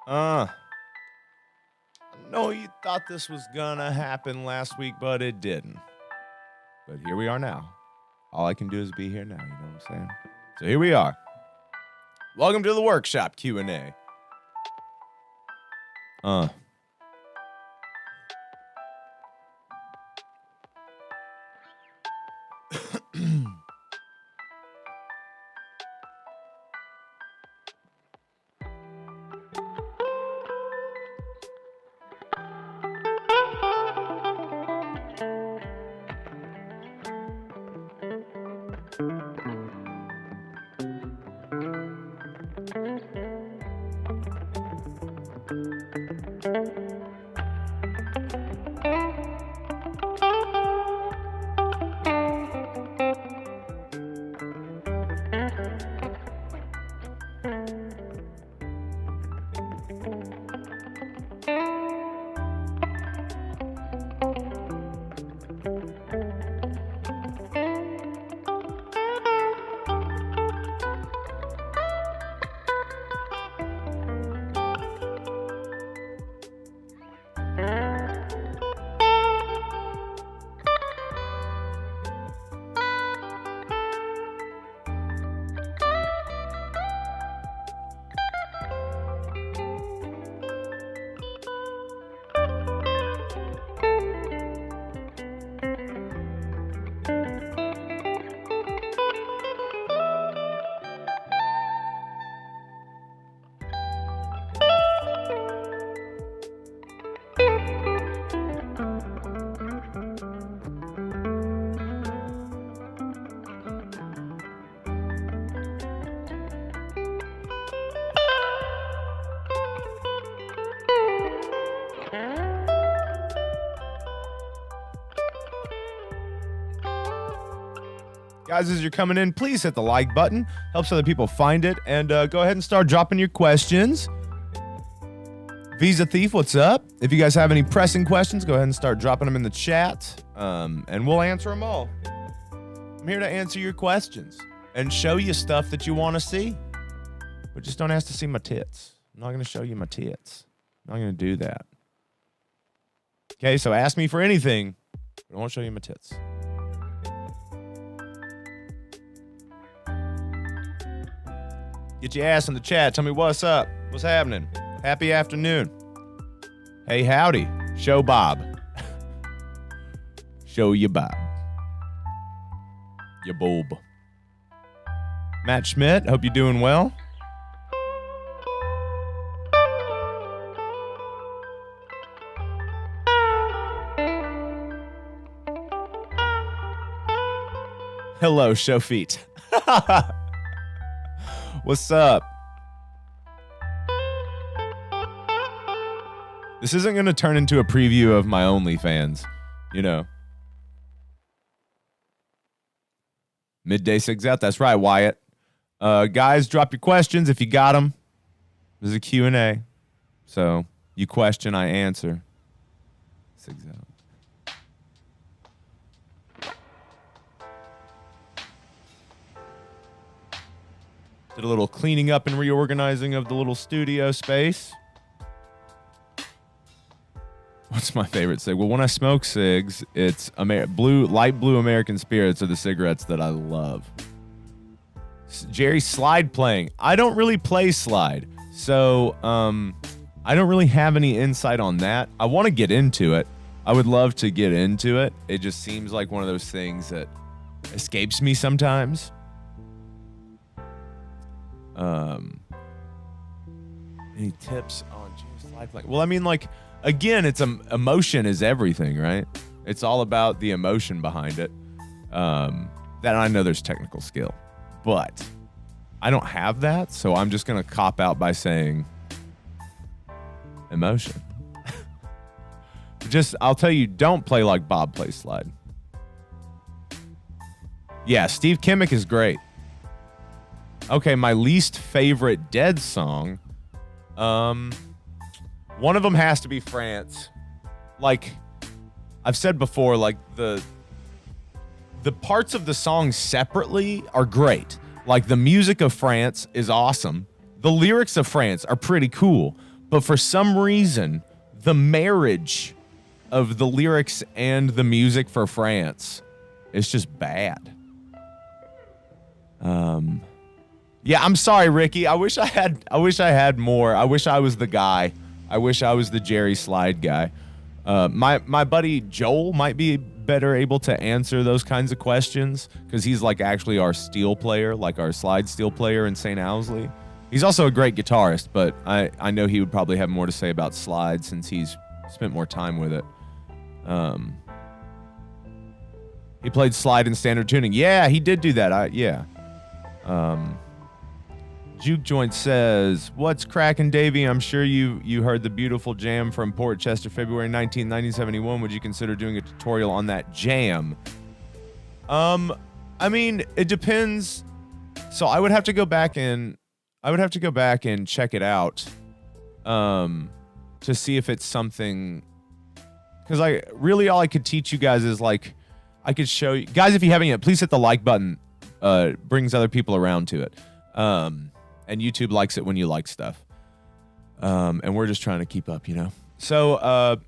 I know you thought this was gonna happen last week, but it didn't. But here we are now. All I can do is be here now, you know what I'm saying? So here we are. Welcome to the workshop Q&A. Guys, as you're coming in, please hit the like button. Helps other people find it. And go ahead and start dropping your questions. Visa Thief, what's up? If you guys have any pressing questions, go ahead and start dropping them in the chat. And we'll answer them all. I'm here to answer your questions and show you stuff that you want to see. But just don't ask to see my tits. I'm not going to show you my tits. I'm not going to do that. Okay, so ask me for anything, but I won't show you my tits. Get your ass in the chat. Tell me what's up. What's happening? Happy afternoon. Hey, howdy. Show Bob. Show you Bob. You Bob. Matt Schmidt, hope you're doing well. Hello, show feet. What's up? This isn't going to turn into a preview of my OnlyFans, you know. Midday Sig's out. That's right, Wyatt. Guys, drop your questions if you got them. This is a Q&A. So, you question, I answer. Sig's out. Did a little cleaning up and reorganizing of the little studio space. What's my favorite cig? Well, when I smoke cigs, it's light blue American Spirits are the cigarettes that I love. Jerry, slide playing. I don't really play slide, so I don't really have any insight on that. I want to get into it. I would love to get into it. It just seems like one of those things that escapes me sometimes. Any tips on slide playing? Well, I mean, like, again, it's emotion is everything, right? It's all about the emotion behind it. That I know there's technical skill, but I don't have that, so I'm just gonna cop out by saying emotion. I'll tell you, don't play like Bob plays slide. Yeah, Steve Kimmick is great. Okay, my least favorite Dead song. One of them has to be France. Like I've said before, like the parts of the song separately are great. Like the music of France is awesome. The lyrics of France are pretty cool. But for some reason, the marriage of the lyrics and the music for France is just bad. Yeah, I'm sorry, Ricky. I wish I had more. I wish I was the guy. I wish I was the Jerry Slide guy. My buddy Joel might be better able to answer those kinds of questions because he's like actually our steel player, like our slide steel player in St. Owsley. He's also a great guitarist, but I know he would probably have more to say about slide since he's spent more time with it. He played slide in standard tuning. Yeah, he did do that. Juke Joint says, "What's cracking, Davey? I'm sure you heard the beautiful jam from Port Chester, February 19, 1971. Would you consider doing a tutorial on that jam?" I mean, it depends. So I would have to go back and check it out, to see if it's something. Because all I could teach you guys is like, I could show you guys. If you haven't yet, please hit the like button. Brings other people around to it. And YouTube likes it when you like stuff. And we're just trying to keep up, you know? So,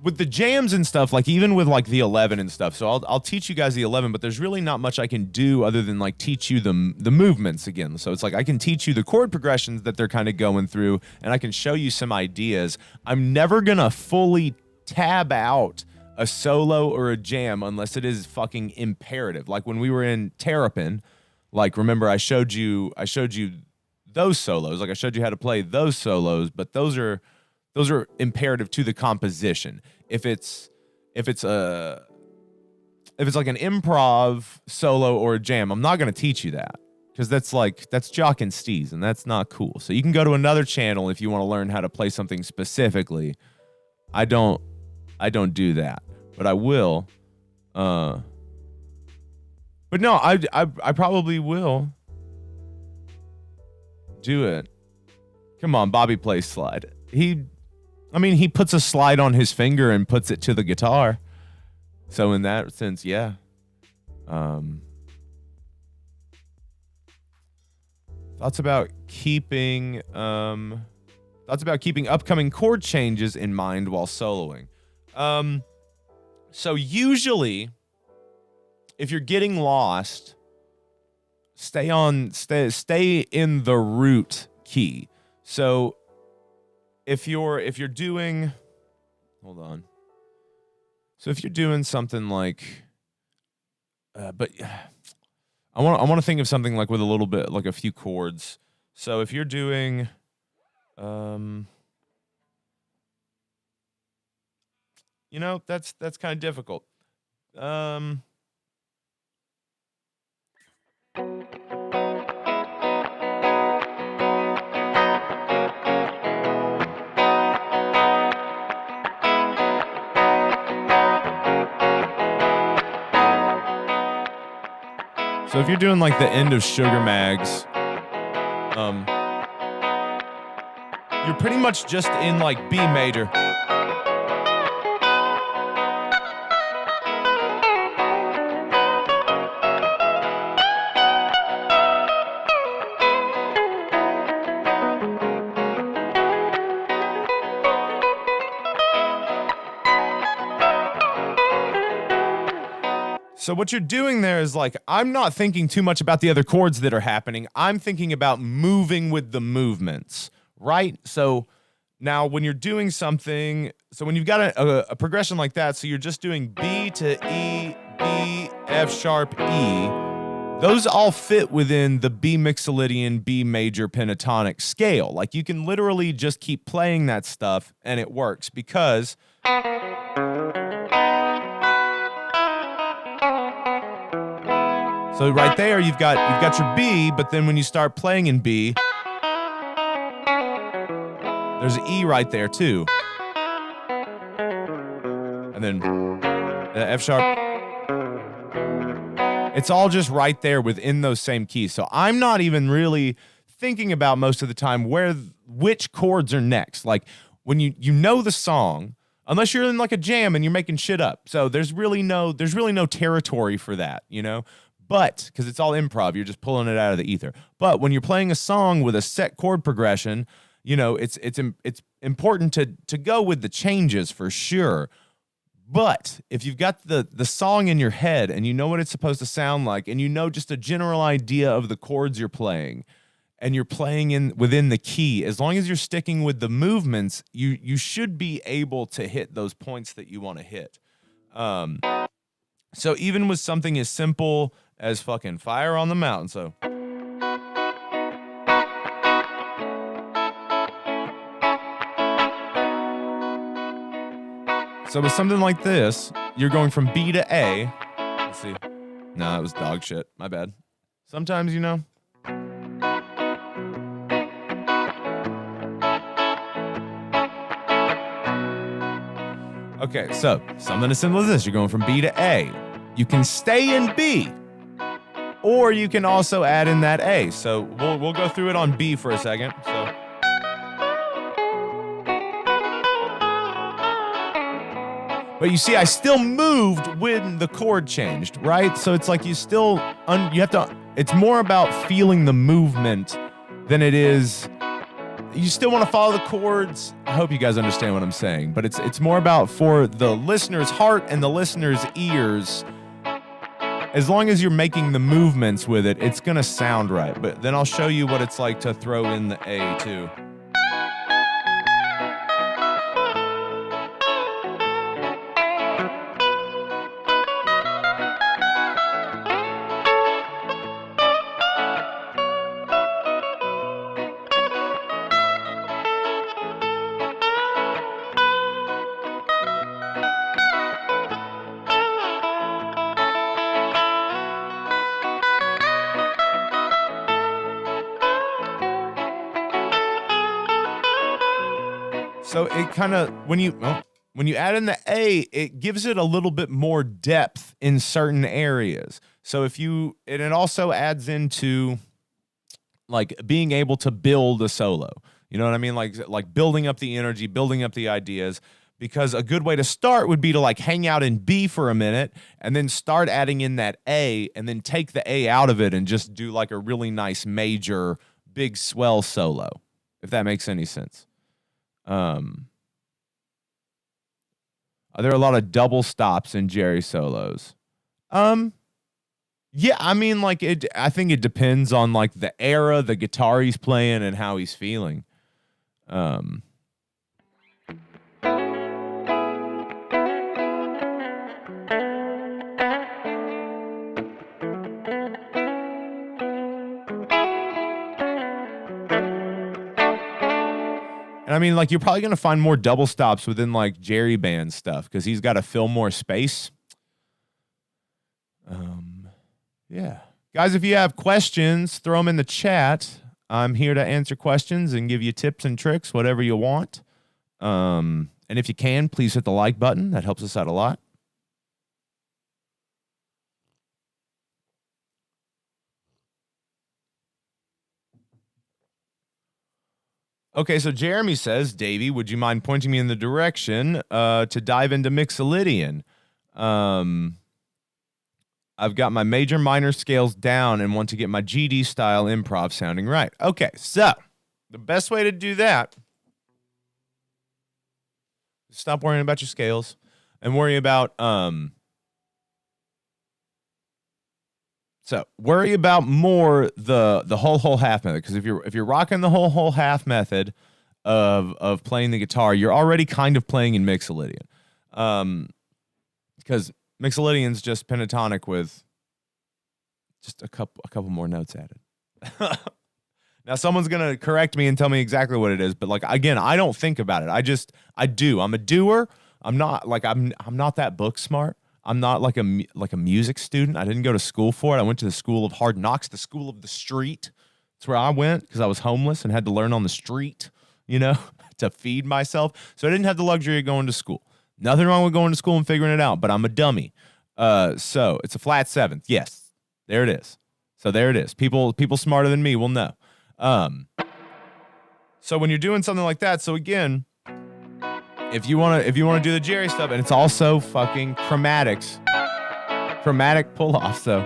with the jams and stuff, like even with like the 11 and stuff, so I'll teach you guys the 11, but there's really not much I can do other than like teach you the movements again. So it's like I can teach you the chord progressions that they're kind of going through, and I can show you some ideas. I'm never gonna fully tab out a solo or a jam unless it is fucking imperative. Like when we were in Terrapin, like remember I showed you those solos. Like I showed you how to play those solos, but those are imperative to the composition. If it's like an improv solo or a jam, I'm not going to teach you that because that's jock and steez, and that's not cool. So you can go to another channel if you want to learn how to play something specifically. I don't do that, but I will. But no, I probably will do it. Come on, Bobby plays slide. He puts a slide on his finger and puts it to the guitar. So in that sense, yeah. Thoughts about keeping upcoming chord changes in mind while soloing. So usually, if you're getting lost, stay in the root key. So if you're doing, hold on. So if you're doing something like, but I want to think of something like with a little bit, like a few chords. So if you're doing, that's kind of difficult. So if you're doing like the end of Sugar Mags, you're pretty much just in like B major. So what you're doing there is like, I'm not thinking too much about the other chords that are happening. I'm thinking about moving with the movements, right? So now when you're doing something, so when you've got a progression like that, so you're just doing B to E, B, F sharp, E, those all fit within the B mixolydian, B major pentatonic scale. Like you can literally just keep playing that stuff and it works because so right there, you've got your B, but then when you start playing in B, there's an E right there too. And then the F sharp. It's all just right there within those same keys. So I'm not even really thinking about most of the time which chords are next. Like when you know the song, unless you're in like a jam and you're making shit up. So there's really no territory for that, you know? But, because it's all improv, you're just pulling it out of the ether. But when you're playing a song with a set chord progression, you know, it's important to go with the changes for sure. But if you've got the song in your head and you know what it's supposed to sound like, and you know just a general idea of the chords you're playing, and you're playing within the key, as long as you're sticking with the movements, you should be able to hit those points that you want to hit. So even with something as simple as fucking Fire on the Mountain, so with something like this, you're going from B to A. Let's see. No, it was dog shit. My bad. Sometimes, you know. Okay, so something as simple as this. You're going from B to A. You can stay in B, or you can also add in that A. So we'll go through it on B for a second. So. But you see, I still moved when the chord changed, right? So it's like you still, you have to, it's more about feeling the movement than it is, you still want to follow the chords. I hope you guys understand what I'm saying, but it's more about for the listener's heart and the listener's ears. As long as you're making the movements with it, it's going to sound right. But then I'll show you what it's like to throw in the A too. So it kind of, when you add in the A, it gives it a little bit more depth in certain areas. So it also adds into like being able to build a solo. You know what I mean? Like building up the energy, building up the ideas. Because a good way to start would be to like hang out in B for a minute and then start adding in that A and then take the A out of it and just do like a really nice major big swell solo, if that makes any sense. Are there a lot of double stops in Jerry solos? Yeah, I mean, like I think it depends on like the era, the guitar he's playing, and how he's feeling. And I mean, like, you're probably going to find more double stops within, like, Jerry Band stuff, because he's got to fill more space. Yeah. Guys, if you have questions, throw them in the chat. I'm here to answer questions and give you tips and tricks, whatever you want. And if you can, please hit the like button. That helps us out a lot. Okay, so Jeremy says, Davey, would you mind pointing me in the direction to dive into Mixolydian? I've got my major minor scales down and want to get my GD style improv sounding right. Okay, so the best way to do that, stop worrying about your scales and worry about so worry about more the whole half method, because if you're rocking the whole half method of playing the guitar, you're already kind of playing in Mixolydian, because Mixolydian's just pentatonic with just a couple more notes added. Now someone's gonna correct me and tell me exactly what it is, but like again, I don't think about it. I do. I'm a doer. I'm not that book smart. I'm not like a music student. I didn't go to school for it. I went to the school of hard knocks, the school of the street. That's where I went because I was homeless and had to learn on the street, you know, to feed myself. So I didn't have the luxury of going to school. Nothing wrong with going to school and figuring it out, but I'm a dummy. So it's a flat seventh. Yes, there it is. So there it is. People smarter than me will know. So when you're doing something like that, so again, if you wanna do the Jerry stuff, and it's also fucking chromatic pull-off, so.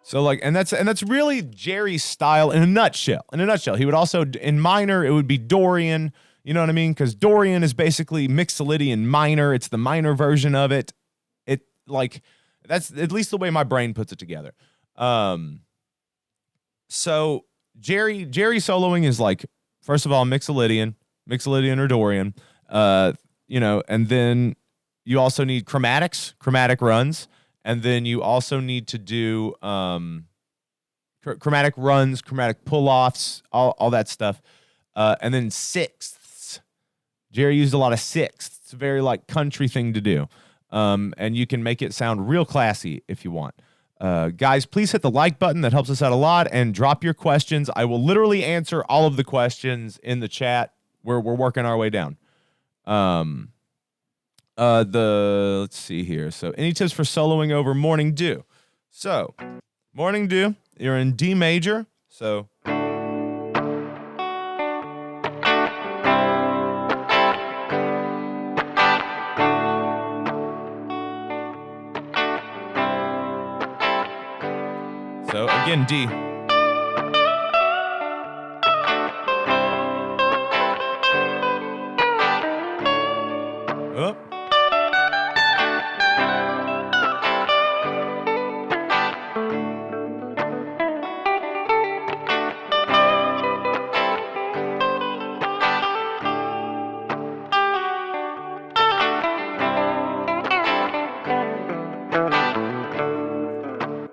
So like, and that's really Jerry's style in a nutshell. In a nutshell, he would also in minor it would be Dorian. You know what I mean? Because Dorian is basically Mixolydian minor. It's the minor version of it. It like that's at least the way my brain puts it together. So Jerry soloing is like, first of all, Mixolydian or Dorian. You know, and then you also need chromatic runs. And then you also need to do chromatic runs, chromatic pull-offs, all that stuff. And then sixths. Jerry used a lot of sixths. It's a very like country thing to do. And you can make it sound real classy if you want. Guys, please hit the like button. That helps us out a lot. And drop your questions. I will literally answer all of the questions in the chat. We're working our way down. Let's see here. So any tips for soloing over Morning Dew? So Morning Dew, you're in D major. So again, D. Oh.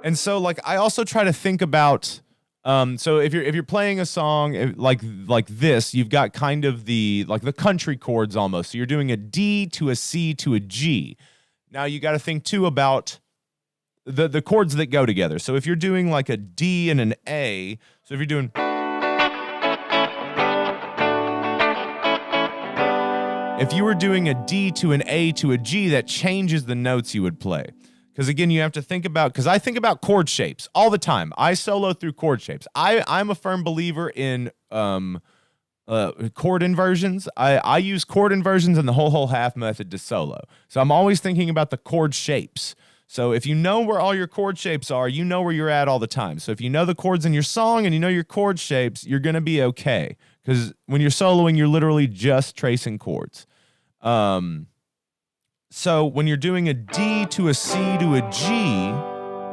And so like I also try to think about so if you're playing a song like this, you've got kind of the country chords almost. So you're doing a D to a C to a G. Now you got to think too about the chords that go together. So if you're doing like a D and an A, so if you're doing if you were doing a D to an A to a G, that changes the notes you would play. Because again, you have to think about, because I think about chord shapes all the time. I solo through chord shapes. I'm a firm believer in chord inversions. I use chord inversions and the whole half method to solo. So I'm always thinking about the chord shapes. So if you know where all your chord shapes are, you know where you're at all the time. So if you know the chords in your song and you know your chord shapes, you're going to be okay. Because when you're soloing, you're literally just tracing chords. So when you're doing a D to a C to a G,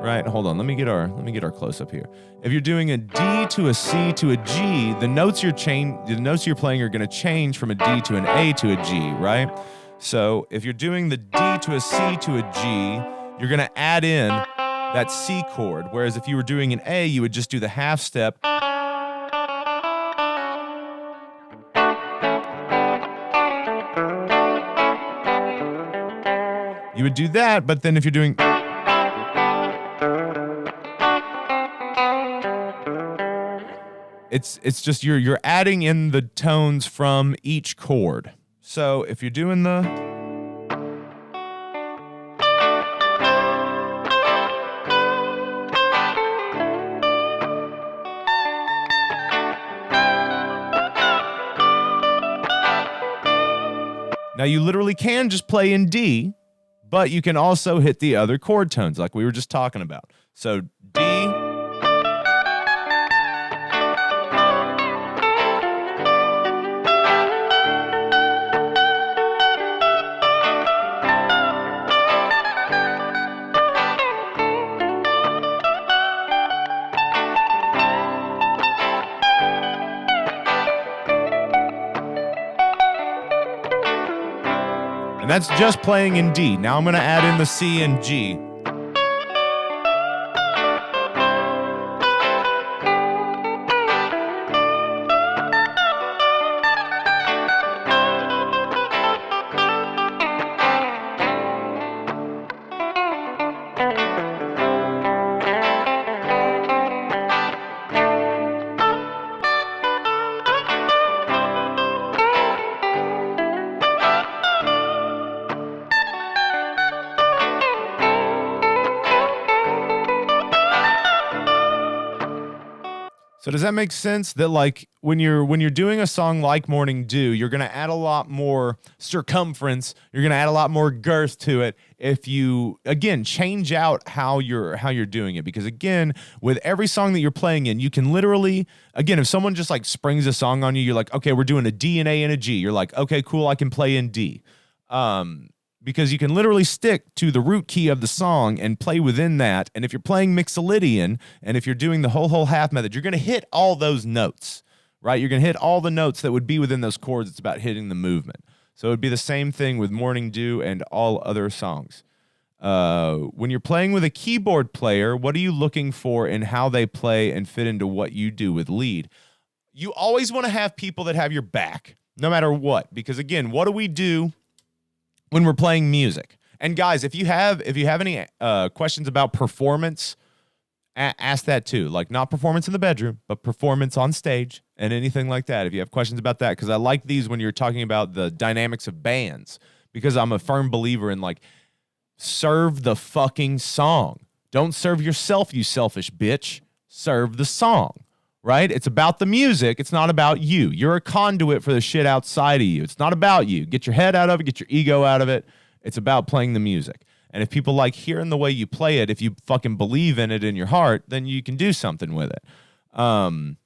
right? Hold on, let me get our close up here. If you're doing a D to a C to a G, the notes you're playing are going to change from a D to an A to a G, right? So if you're doing the D to a C to a G, you're going to add in that C chord. Whereas if you were doing an A, you would just do the half step. You would do that, but then if you're doing it's just you're adding in the tones from each chord. So if you're doing the now you literally can just play in D, but you can also hit the other chord tones like we were just talking about. So D. And that's just playing in D. Now I'm going to add in the C and G. So does that make sense that like when you're doing a song like Morning Dew, you're going to add a lot more circumference, you're going to add a lot more girth to it if you again change out how you're doing it, because again, with every song that you're playing in, you can literally again, if someone just like springs a song on you, you're like, "Okay, we're doing a D and A and a G." You're like, "Okay, cool, I can play in D." Because you can literally stick to the root key of the song and play within that. And if you're playing Mixolydian and if you're doing the whole half method, you're going to hit all those notes, right? You're going to hit all the notes that would be within those chords. It's about hitting the movement. So it would be the same thing with Morning Dew and all other songs. When you're playing with a keyboard player, what are you looking for in how they play and fit into what you do with lead? You always want to have people that have your back, no matter what. Because again, what do we do when we're playing music? And guys, if you have any questions about performance, ask that too. Like not performance in the bedroom, but performance on stage and anything like that. If you have questions about that, because I like these when you're talking about the dynamics of bands, because I'm a firm believer in like serve the fucking song. Don't serve yourself, you selfish bitch. Serve the song. Right? It's about the music. It's not about you. You're a conduit for the shit outside of you. It's not about you. Get your head out of it. Get your ego out of it. It's about playing the music. And if people like hearing the way you play it, if you fucking believe in it in your heart, then you can do something with it. And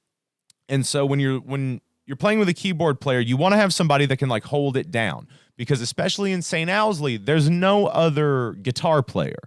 so when you're playing with a keyboard player, you want to have somebody that can like hold it down, because especially in St. Owsley, there's no other guitar player.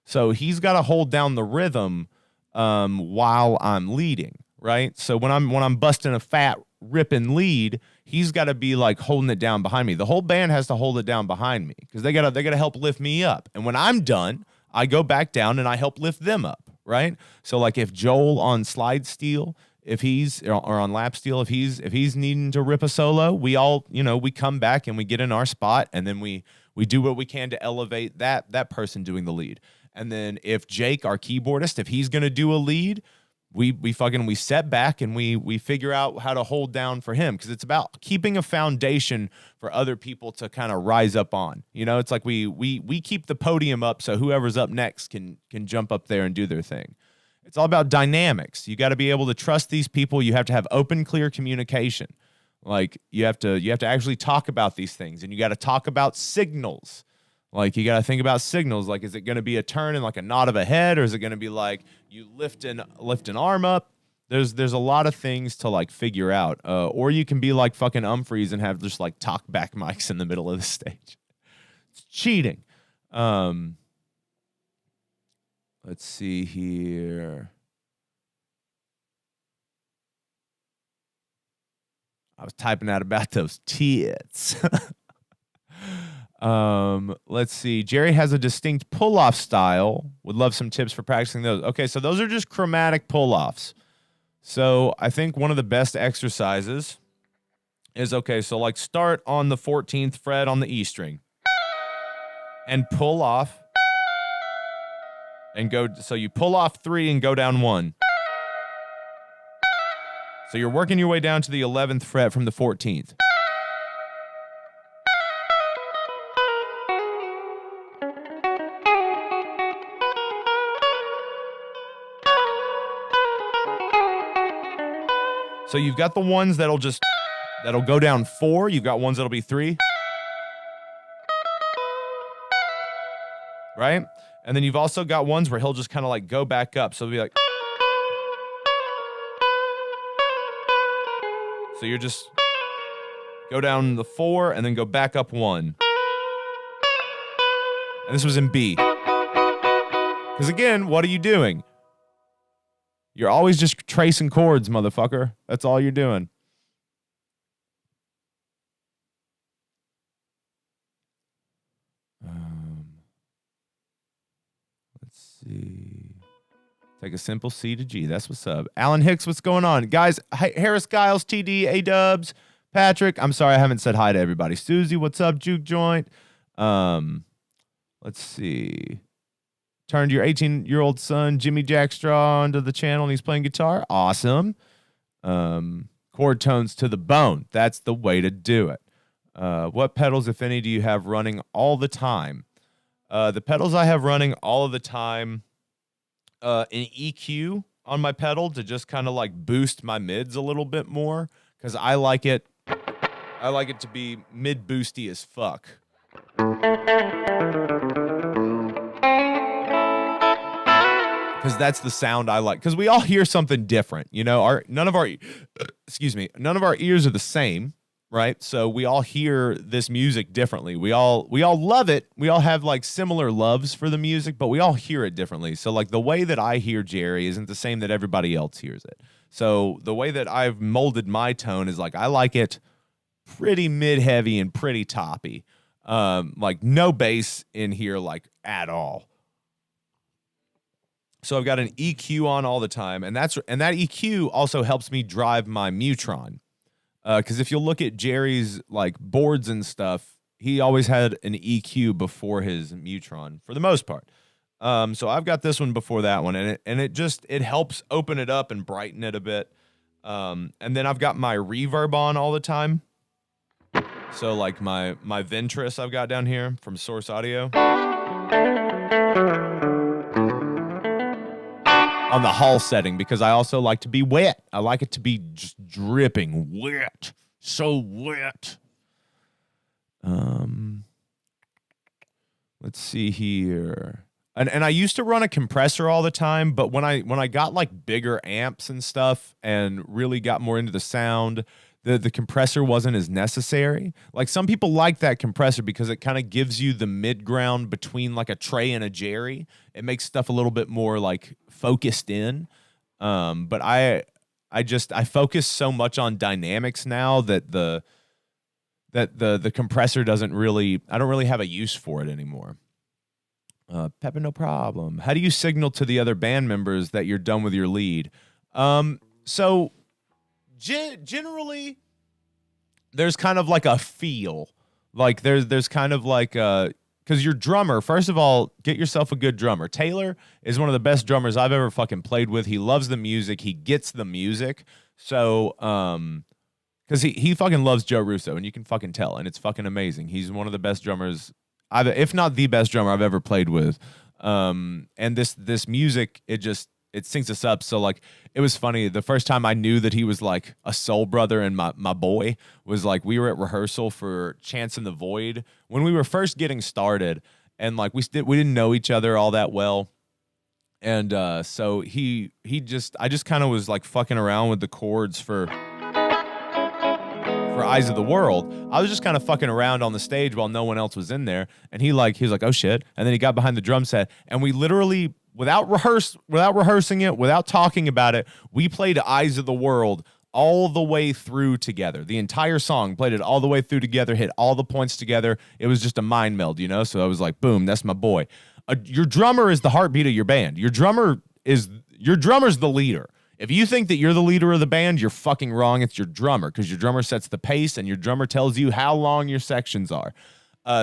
So he's got to hold down the rhythm while I'm leading. Right? So when I'm busting a fat ripping lead, he's got to be like holding it down behind me. The whole band has to hold it down behind me, because they gotta help lift me up. And when I'm done, I go back down and I help lift them up. Right? So like if Joel on slide steel, if he's or on lap steel, if he's needing to rip a solo, we all we come back and we get in our spot, and then we do what we can to elevate that person doing the lead. And then if Jake, our keyboardist, if he's gonna do a lead, we set back and we figure out how to hold down for him, because it's about keeping a foundation for other people to kind of rise up on. It's like we keep the podium up so whoever's up next can jump up there and do their thing. It's all about dynamics. You got to be able to trust these people. You have to have open, clear communication. Like you have to actually talk about these things, and you got to talk about signals. Like you got to think about signals. Like, is it going to be a turn and like a nod of a head, or is it going to be like you lift an arm up? There's a lot of things to like figure out. Or you can be like fucking Humphreys and have just like talk back mics in the middle of the stage. It's cheating. Let's see here. I was typing out about those tits. Let's see. Jerry has a distinct pull-off style. Would love some tips for practicing those. Okay, so those are just chromatic pull-offs. So I think one of the best exercises is, okay, so like start on the 14th fret on the E string and pull off and go. So you pull off 3 and go down 1. So you're working your way down to the 11th fret from the 14th. So you've got the ones that'll go down 4. You've got ones that'll be 3. Right? And then you've also got ones where he'll just kind of like go back up. So it'll be like. So you're just go down the 4 and then go back up 1. And this was in B. Because again, what are you doing? You're always just tracing chords, motherfucker. That's all you're doing. Let's see. Take a simple C to G. That's what's up. Alan Hicks, what's going on? Guys, Harris Giles, TD, A-Dubs, Patrick. I'm sorry I haven't said hi to everybody. Susie, what's up? Juke Joint. Let's see. Turned your 18-year-old son, Jimmy Jackstraw, onto the channel, and he's playing guitar. Awesome. Chord tones to the bone. That's the way to do it. What pedals, if any, do you have running all the time? The pedals I have running all of the time in EQ on my pedal to just kind of like boost my mids a little bit more, because I like it to be mid boosty as fuck. Because that's the sound I like. Because we all hear something different, you know. None of our ears are the same, right? So we all hear this music differently. We all love it. We all have like similar loves for the music, but we all hear it differently. So like the way that I hear Jerry isn't the same that everybody else hears it. So the way that I've molded my tone is like I like it pretty mid-heavy and pretty toppy. Like no bass in here like at all. So I've got an EQ on all the time, and that EQ also helps me drive my Mutron. Because if you look at Jerry's like boards and stuff, he always had an EQ before his Mutron for the most part. So I've got this one before that one, and it helps open it up and brighten it a bit. And then I've got my reverb on all the time. So like my Ventress I've got down here from Source Audio. On the hall setting, because I also like to be wet. I like it to be just dripping wet. So wet. Let's see here. And I used to run a compressor all the time, but when I got like bigger amps and stuff and really got more into the sound, the compressor wasn't as necessary. Like some people like that compressor because it kind of gives you the mid ground between like a Trey and a Jerry. It makes stuff a little bit more like focused in. But I focus so much on dynamics now that the compressor I don't really have a use for it anymore. Pepper, no problem. How do you signal to the other band members that you're done with your lead? So generally, there's kind of like a feel. Like there's kind of like because your drummer, first of all, get yourself a good drummer. Taylor is one of the best drummers I've ever fucking played with. He loves the music. He gets the music. So, because he fucking loves Joe Russo, and you can fucking tell, and it's fucking amazing. He's one of the best drummers if not the best drummer I've ever played with. And this music, it syncs us up. So like, it was funny. The first time I knew that he was like a soul brother and my boy was like, we were at rehearsal for Chance in the Void when we were first getting started. And like, we didn't know each other all that well. And, so I just kind of was like fucking around with the chords for Eyes of the World. I was just kind of fucking around on the stage while no one else was in there. And he was like, oh shit. And then he got behind the drum set and we literally, without rehearsing it, without talking about it, we played Eyes of the World all the way through together. The entire song, played it all the way through together, hit all the points together. It was just a mind meld, you know? So I was like, boom, that's my boy. Your drummer is the heartbeat of your band. Your drummer's the leader. If you think that you're the leader of the band, you're fucking wrong. It's your drummer, because your drummer sets the pace and your drummer tells you how long your sections are.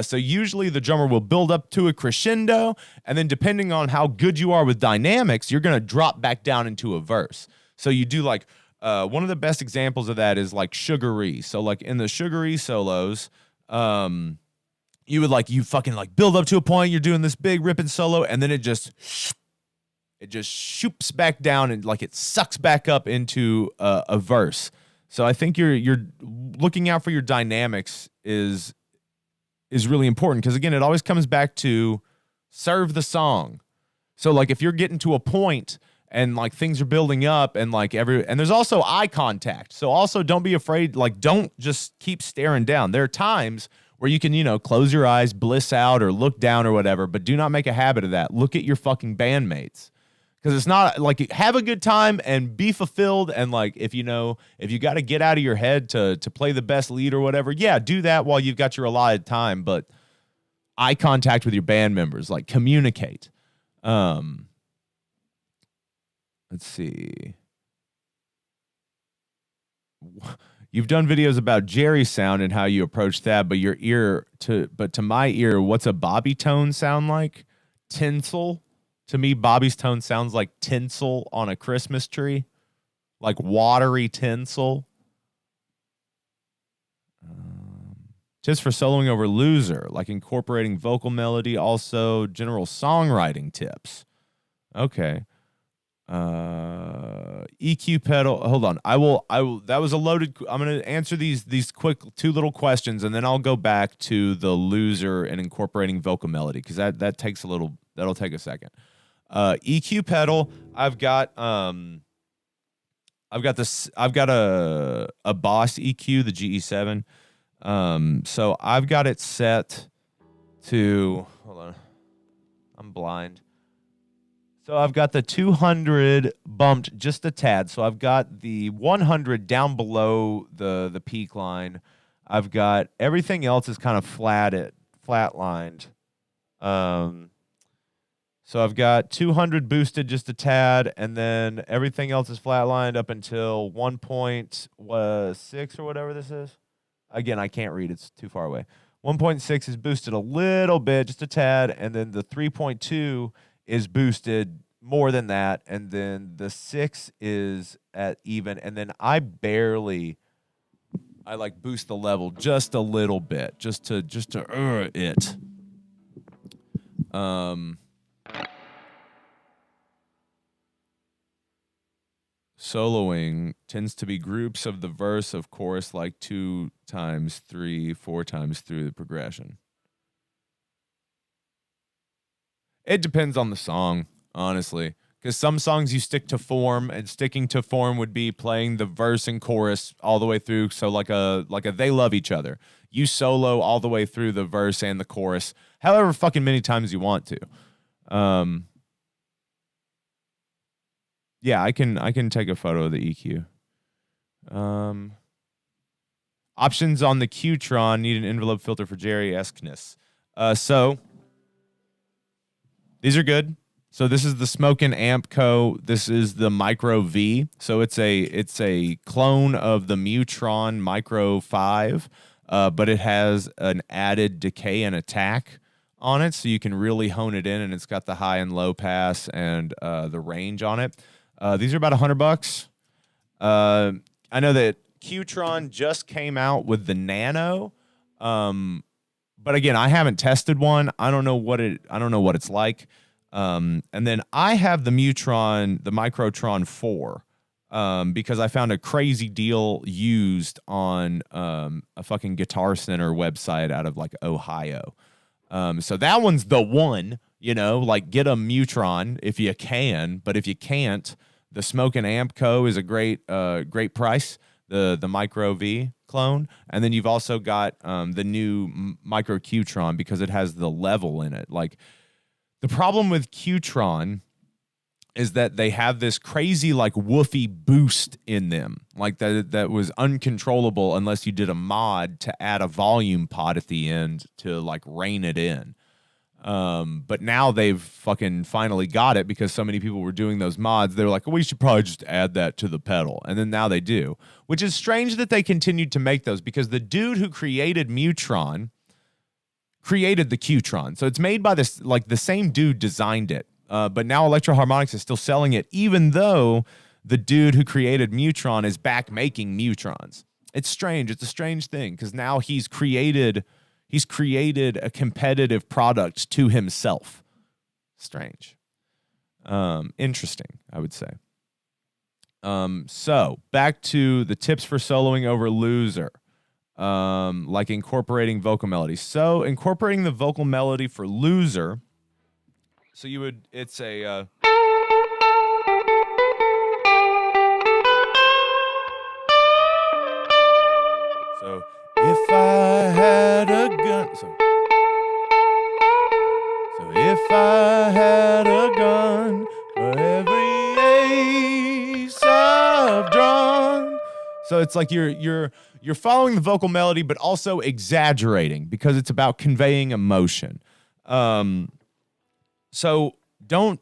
So usually the drummer will build up to a crescendo, and then depending on how good you are with dynamics, you're going to drop back down into a verse. So you do like, one of the best examples of that is like Sugary. So like in the Sugary solos, you fucking like build up to a point, you're doing this big ripping solo, and then it just shoops back down and like it sucks back up into a verse. So I think you're looking out for your dynamics is really important, because again, it always comes back to serve the song. So like if you're getting to a point and like things are building up and like and there's also eye contact. So also don't be afraid, like don't just keep staring down. There are times where you can, close your eyes, bliss out, or look down or whatever, but do not make a habit of that. Look at your fucking bandmates. Because it's not like, have a good time and be fulfilled. And like, if you got to get out of your head to play the best lead or whatever, yeah, do that while you've got your allotted time. But eye contact with your band members, like communicate. Let's see. You've done videos about Jerry's sound and how you approach that, but to my ear, what's a Bobby tone sound like? Tinsel. To me, Bobby's tone sounds like tinsel on a Christmas tree, like watery tinsel. Tips for soloing over Loser, like incorporating vocal melody, also general songwriting tips. Okay. EQ pedal. Hold on. I will. That was a loaded. I'm going to answer these quick two little questions, and then I'll go back to the loser and incorporating vocal melody because that takes a little. That'll take a second. EQ pedal. I've got this. I've got a Boss EQ, the GE7. So I've got it set to. Hold on. I'm blind. So I've got the 200 bumped just a tad. So I've got the 100 down below the peak line. I've got everything else is kind of flatlined. So I've got 200 boosted just a tad, and then everything else is flatlined up until 1.6 or whatever this is. Again, I can't read. It's too far away. 1.6 is boosted a little bit, just a tad, and then the 3.2 is boosted more than that, and then the 6 is at even, and then I like boost the level just a little bit, just to it. Soloing tends to be groups of the verse of chorus, like 2 times 3, 4 times through the progression. It depends on the song, honestly, because some songs you stick to form, and sticking to form would be playing the verse and chorus all the way through. So like a They Love Each Other, you solo all the way through the verse and the chorus, however fucking many times you want to. Yeah, I can take a photo of the EQ. Options on the Qtron need an envelope filter for Jerry-esqueness. So these are good. So this is the Smokin' Amp Co. This is the Micro V. So it's a clone of the Mutron Micro 5, but it has an added decay and attack on it, so you can really hone it in, and it's got the high and low pass and the range on it. These are about $100. I know that Qtron just came out with the Nano, but again, I haven't tested one. I don't know what it's like. And then I have the Mutron, the Microtron 4, because I found a crazy deal used on a fucking Guitar Center website out of like Ohio. So that one's the one, like get a Mutron if you can, but if you can't, the Smokin' Amp Co. is a great price, the Micro V clone. And then you've also got the new Micro Qtron because it has the level in it. Like, the problem with Qtron is that they have this crazy like woofy boost in them, like that was uncontrollable unless you did a mod to add a volume pot at the end to like rein it in. But now they've fucking finally got it because so many people were doing those mods. They were like, we should probably just add that to the pedal. And then now they do, which is strange that they continued to make those because the dude who created Mutron created the Qtron. So it's made by this, like the same dude designed it. But now Electro Harmonix is still selling it, even though the dude who created Mutron is back making Mutrons. It's strange. It's a strange thing because now he's created a competitive product to himself. Strange. Interesting, I would say. So back to the tips for soloing over loser. Like incorporating vocal melody. So incorporating the vocal melody for loser. So it's a so if I had a gun, so if I had a gun for every ace I've drawn. So it's like you're following the vocal melody, but also exaggerating because it's about conveying emotion. So don't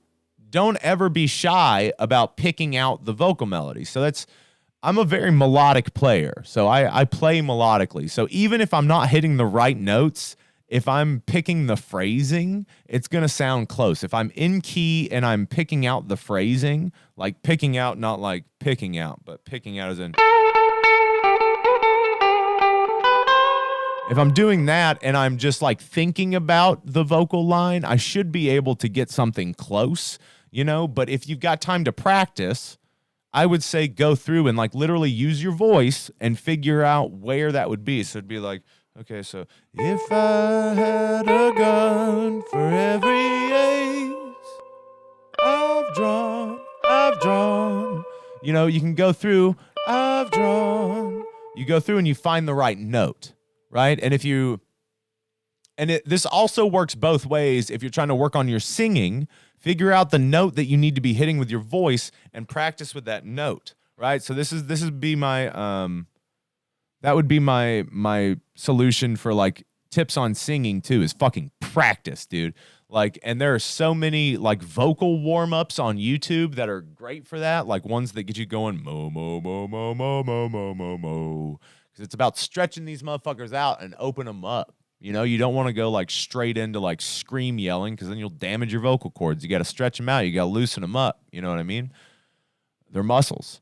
ever be shy about picking out the vocal melody. So I'm a very melodic player. So I play melodically. So even if I'm not hitting the right notes, if I'm picking the phrasing, it's going to sound close. If I'm in key and I'm picking out the phrasing, like picking out, not like picking out, but picking out as in... If I'm doing that and I'm just like thinking about the vocal line, I should be able to get something close. you know? But if you've got time to practice, I would say go through and like literally use your voice and figure out where that would be. So it'd be like, okay, so if I had a gun for every ace I've drawn. You know, you can go through, I've drawn. You go through and you find the right note, right? And if you, this also works both ways. If you're trying to work on your singing, figure out the note that you need to be hitting with your voice and practice with that note, right? So this would be my that would be my solution for like tips on singing too, is fucking practice, dude. Like, and there are so many like vocal warm-ups on YouTube that are great for that, like ones that get you going mo mo mo mo mo mo mo mo mo, because it's about stretching these motherfuckers out and open them up. You know, you don't want to go like straight into like scream yelling, because then you'll damage your vocal cords. You got to stretch them out. You got to loosen them up. You know what I mean? They're muscles.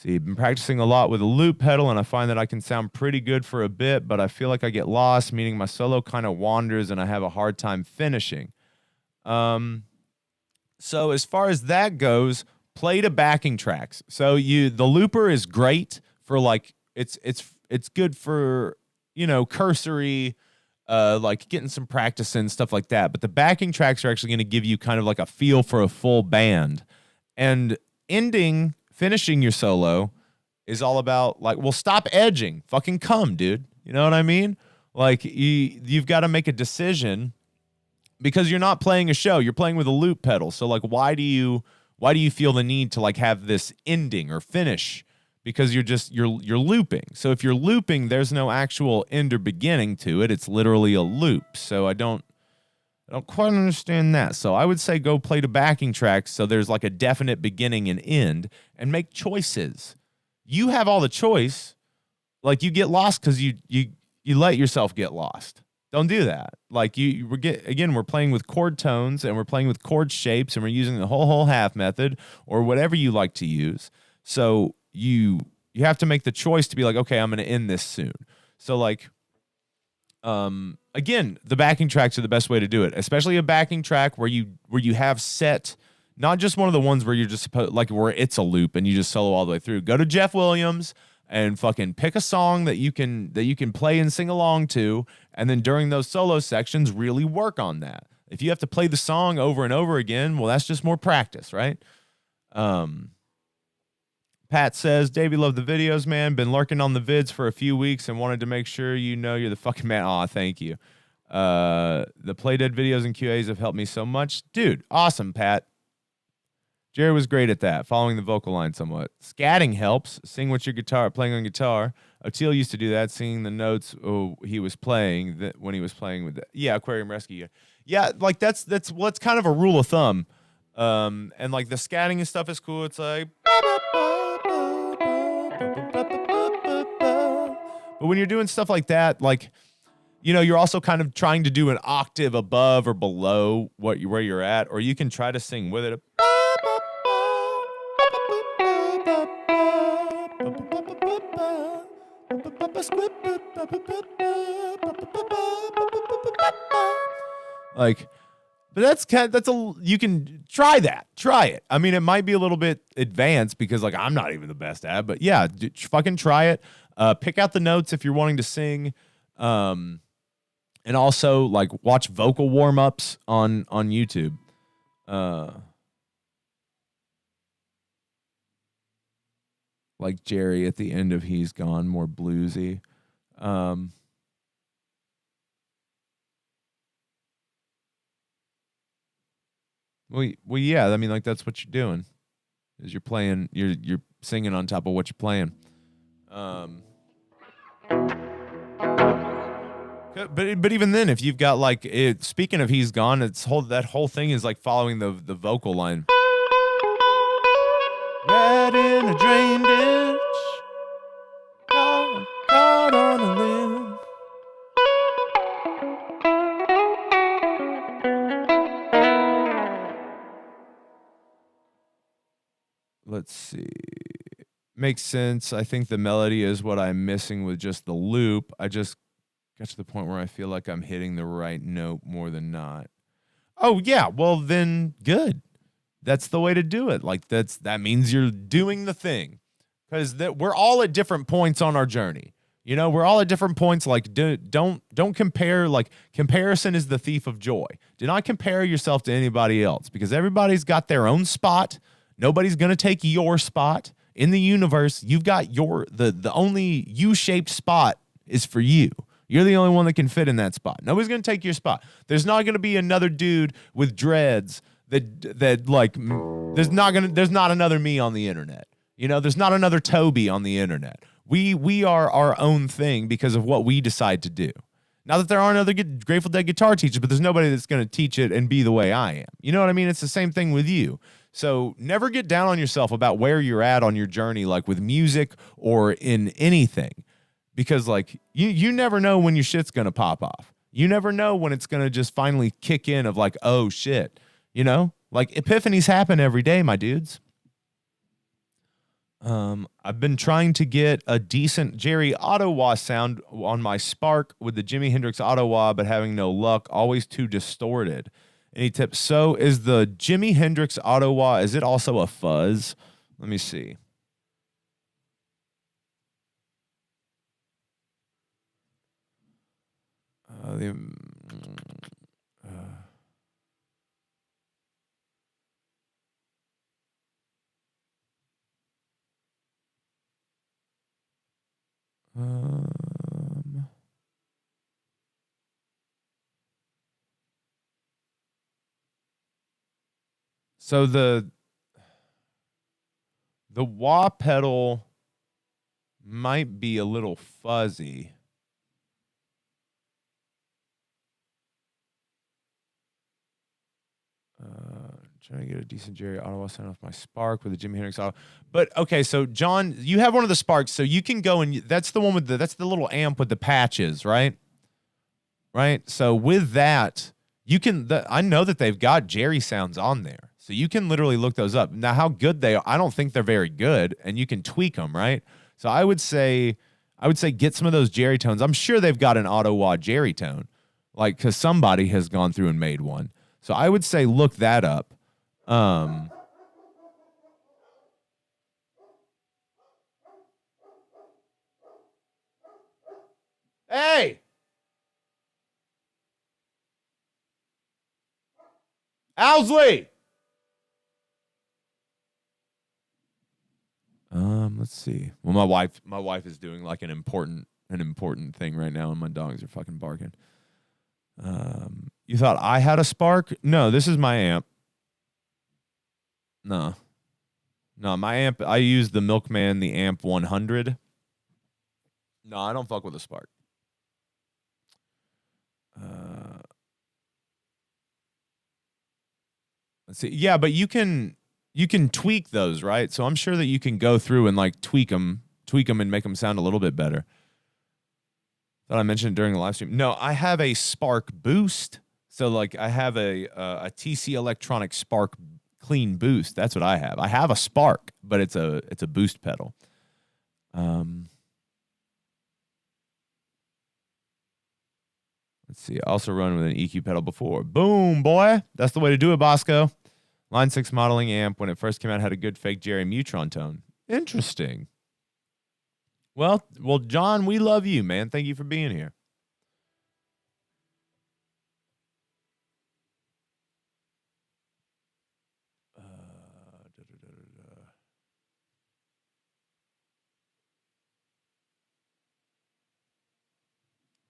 See, I've been practicing a lot with a loop pedal, and I find that I can sound pretty good for a bit, but I feel like I get lost, meaning my solo kind of wanders and I have a hard time finishing. So as far as that goes, play to backing tracks. So the looper is great for like, it's good for, you know, cursory, like getting some practice in, stuff like that. But the backing tracks are actually going to give you kind of like a feel for a full band. And finishing your solo is all about like, well, stop edging. Fucking come, dude. You know what I mean? Like you've got to make a decision, because you're not playing a show. You're playing with a loop pedal. So like, why do you feel the need to like have this ending or finish? Because you're looping. So if you're looping, there's no actual end or beginning to it. It's literally a loop. So I don't quite understand that. So I would say go play to backing tracks so there's like a definite beginning and end, and make choices. You have all the choice. Like, you get lost because you let yourself get lost. Don't do that. Like, we're playing with chord tones, and we're playing with chord shapes, and we're using the whole half method or whatever you like to use. So you have to make the choice to be like, okay, I'm going to end this soon. So like, again, the backing tracks are the best way to do it, especially a backing track where you have set, not just one of the ones where you're just supposed, like where it's a loop and you just solo all the way through. Go to Jeff Williams and fucking pick a song that you can play and sing along to, and then during those solo sections, really work on that. If you have to play the song over and over again, well, that's just more practice, right? Pat says, Davey, love the videos, man. Been lurking on the vids for a few weeks and wanted to make sure you know you're the fucking man. Aw, thank you. The Play Dead videos and QAs have helped me so much. Dude, awesome, Pat. Jerry was great at that, following the vocal line somewhat. Scatting helps. Sing with your guitar, playing on guitar. O'Teal used to do that, singing the notes he was playing when he was playing with Aquarium Rescue. Yeah, like that's kind of a rule of thumb. And like the scatting and stuff is cool. It's like, but when you're doing stuff like that, like, you know, you're also kind of trying to do an octave above or below where you're at, or you can try to sing with it. Like, but you can try that. Try it. I mean, it might be a little bit advanced because like I'm not even the best at it, but yeah, fucking try it. Pick out the notes if you're wanting to sing. And also like watch vocal warm-ups on YouTube. Like Jerry at the end of He's Gone, more bluesy. Well, yeah. I mean, like that's what you're doing. Is you're singing on top of what you're playing. But even then, if you've got like speaking of He's Gone, that whole thing is like following the vocal line. Red in a drain ditch, caught on a limb. Let's see. Makes sense. I think the melody is what I'm missing with just the loop. I just got to the point where I feel like I'm hitting the right note more than not. Oh yeah, well then good. That's the way to do it. Like that means you're doing the thing, because we're all at different points on our journey. You know, we're all at different points. Like don't compare. Like comparison is the thief of joy. Do not compare yourself to anybody else, because everybody's got their own spot. Nobody's gonna take your spot in the universe. You've got the only U-shaped spot is for you. You're the only one that can fit in that spot. Nobody's gonna take your spot. There's not gonna be another dude with dreads that like there's not another me on the internet. You know, there's not another Toby on the internet. We are our own thing because of what we decide to do. Not that there aren't other Grateful Dead guitar teachers, but there's nobody that's going to teach it and be the way I am. You know what I mean? It's the same thing with you. So never get down on yourself about where you're at on your journey, like with music or in anything, because like you never know when your shit's going to pop off. You never know when it's going to just finally kick in of like, oh shit, you know, like epiphanies happen every day, my dudes. I've been trying to get a decent Jerry Ottawa sound on my Spark with the Jimi Hendrix Ottawa, but having no luck, always too distorted. Any tips? So is the Jimi Hendrix Ottawa, is it also a fuzz? Let me see. So the wah pedal might be a little fuzzy. Trying to get a decent Jerry Ottawa sound off my Spark with a Jimi Hendrix Ottawa. But okay, so John, you have one of the Sparks, so you can go and that's the one with that's the little amp with the patches, right? Right. So with that, you can. I know that they've got Jerry sounds on there, so you can literally look those up. Now, how good they are, I don't think they're very good, and you can tweak them, right? So I would say get some of those Jerry tones. I'm sure they've got an Ottawa Jerry tone, like because somebody has gone through and made one. So I would say look that up. Hey, Owsley. Let's see. Well, my wife is doing like an important thing right now, and my dogs are fucking barking. You thought I had a Spark? No, this is my amp. No, my amp. I use the Milkman, the Amp 100. No, I don't fuck with a Spark. Let's see. Yeah, but you can tweak those, right? So I'm sure that you can go through and like tweak them and make them sound a little bit better. Thought I mentioned it during the live stream. No, I have a Spark Boost. So like I have a TC Electronic Spark Clean Boost. That's what I have. I have a Spark, but it's a boost pedal. Let's see. I also run with an EQ pedal before. Boom, boy. That's the way to do it, Bosco. Line 6 modeling amp, when it first came out, had a good fake Jerry Neutron tone. Interesting. Well, John, we love you, man. Thank you for being here.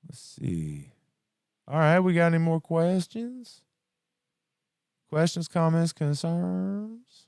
Let's see. All right, we got any more questions? Questions, comments, concerns?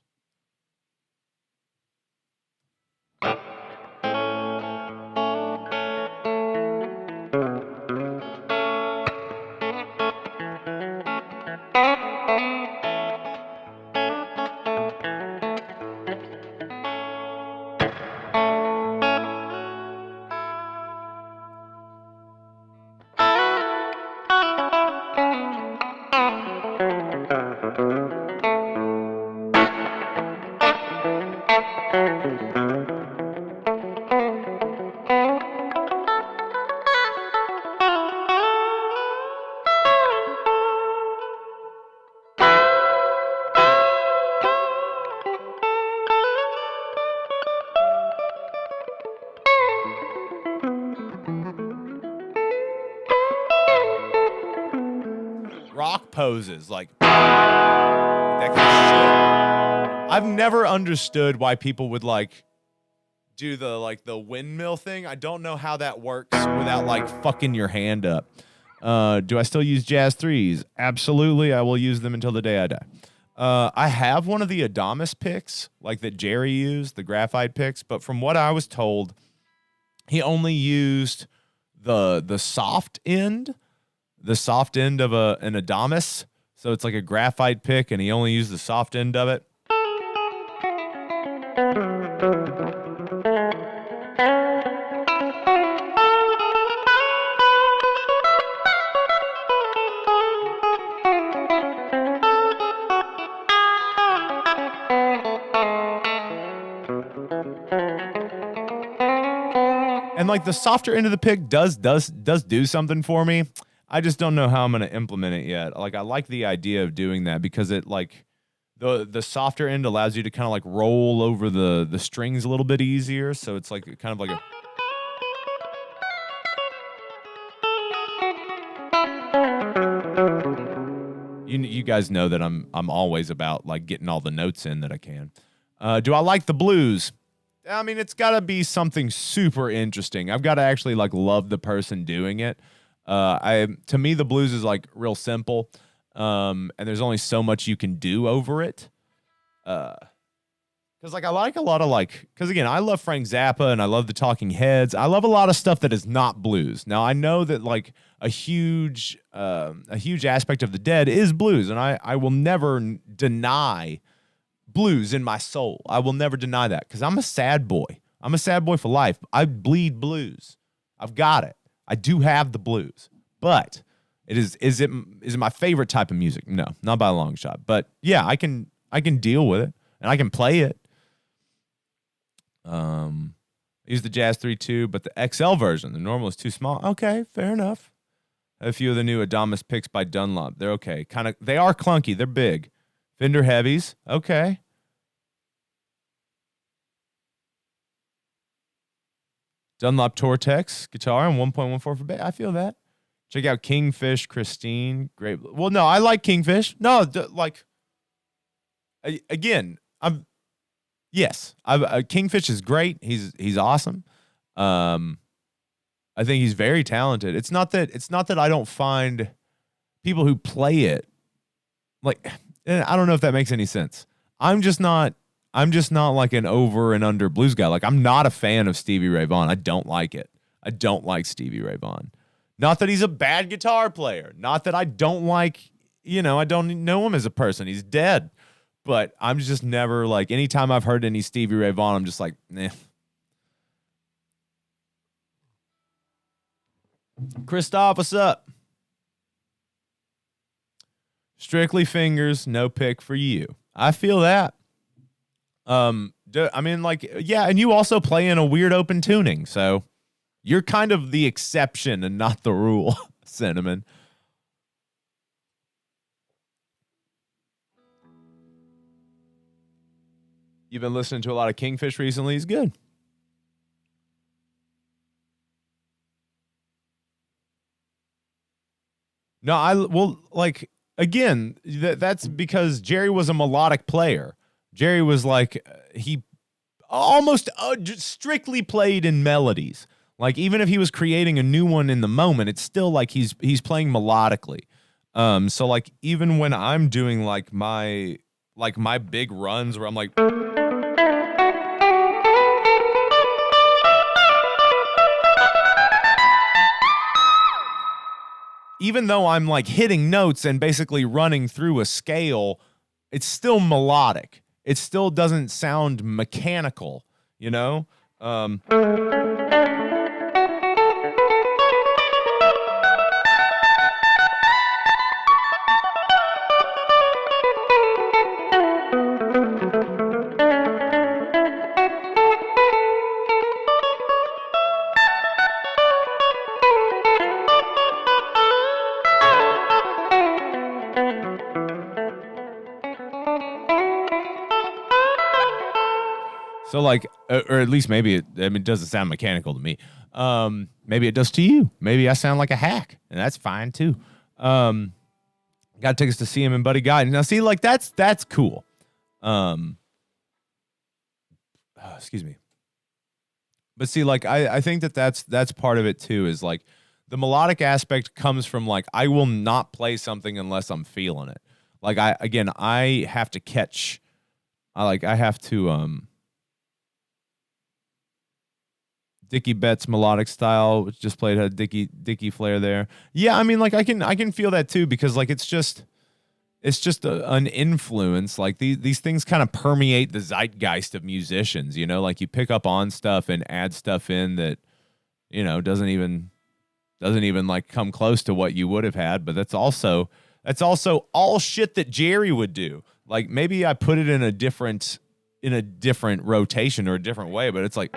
poses, like that kind of shit. I've never understood why people would like do the windmill thing. I don't know how that works without like fucking your hand up. Do I still use Jazz 3s? Absolutely. I will use them until the day I die. I have one of the Adamas picks, like that Jerry used, the graphite picks, but from what I was told, he only used the soft end of an Adamas. So it's like a graphite pick, and he only used the soft end of it. And like the softer end of the pick does do something for me. I just don't know how I'm going to implement it yet. Like I like the idea of doing that because it like the softer end allows you to kind of like roll over the strings a little bit easier. So it's like kind of like a you guys know that I'm always about like getting all the notes in that I can. Do I like the blues? I mean, it's got to be something super interesting. I've got to actually like love the person doing it. To me, the blues is like real simple, and there's only so much you can do over it. Because like I like a lot of like, because again, I love Frank Zappa and I love the Talking Heads. I love a lot of stuff that is not blues. Now I know that like a huge aspect of the Dead is blues, and I will never deny blues in my soul. I will never deny that because I'm a sad boy. I'm a sad boy for life. I bleed blues. I've got it. I do have the blues, but is it my favorite type of music? No, not by a long shot. But yeah, I can deal with it and I can play it. I use the Jazz 3 too, but the XL version, the normal is too small. Okay, fair enough. A few of the new Adamas picks by Dunlop. They're okay. They are clunky. They're big. Fender heavies. Okay. Dunlop Tortex guitar and 1.14 for bass. I feel that. Check out Kingfish Christine. Great. Well, no, I like Kingfish. No, again, Kingfish is great. He's awesome. I think he's very talented. It's not that I don't find people who play it like, I don't know if that makes any sense. I'm just not like an over and under blues guy. Like I'm not a fan of Stevie Ray Vaughan. I don't like it. I don't like Stevie Ray Vaughan. Not that he's a bad guitar player. Not that I don't like, I don't know him as a person. He's dead. But I'm just never like, anytime I've heard any Stevie Ray Vaughan, I'm just like, nah. Christoph, what's up? Strictly fingers, no pick for you. I feel that. I mean, like, yeah, and you also play in a weird open tuning, so you're kind of the exception and not the rule, Cinnamon. You've been listening to a lot of Kingfish recently. He's good. No, again, that's because Jerry was a melodic player. Jerry was like, he almost just strictly played in melodies. Like, even if he was creating a new one in the moment, it's still like he's playing melodically. So like, even when I'm doing like my big runs where I'm like, even though I'm like hitting notes and basically running through a scale, it's still melodic. It still doesn't sound mechanical, So like, or at least maybe it doesn't sound mechanical to me. Maybe it does to you. Maybe I sound like a hack, and that's fine too. Got Got tickets to see him and Buddy Guy. Now, see, like that's cool. Excuse me. But see, like I think that's part of it too. Is like the melodic aspect comes from like I will not play something unless I'm feeling it. Like I have to catch. I have to Dickie Betts melodic style, which just played, had Dickie flair there. Yeah, I mean, like I can feel that too, because like it's just an influence. Like these things kind of permeate the zeitgeist of musicians, you know, like you pick up on stuff and add stuff in that, you know, doesn't even like come close to what you would have had. But that's also all shit that Jerry would do. Like maybe I put it in a different rotation or a different way, but it's like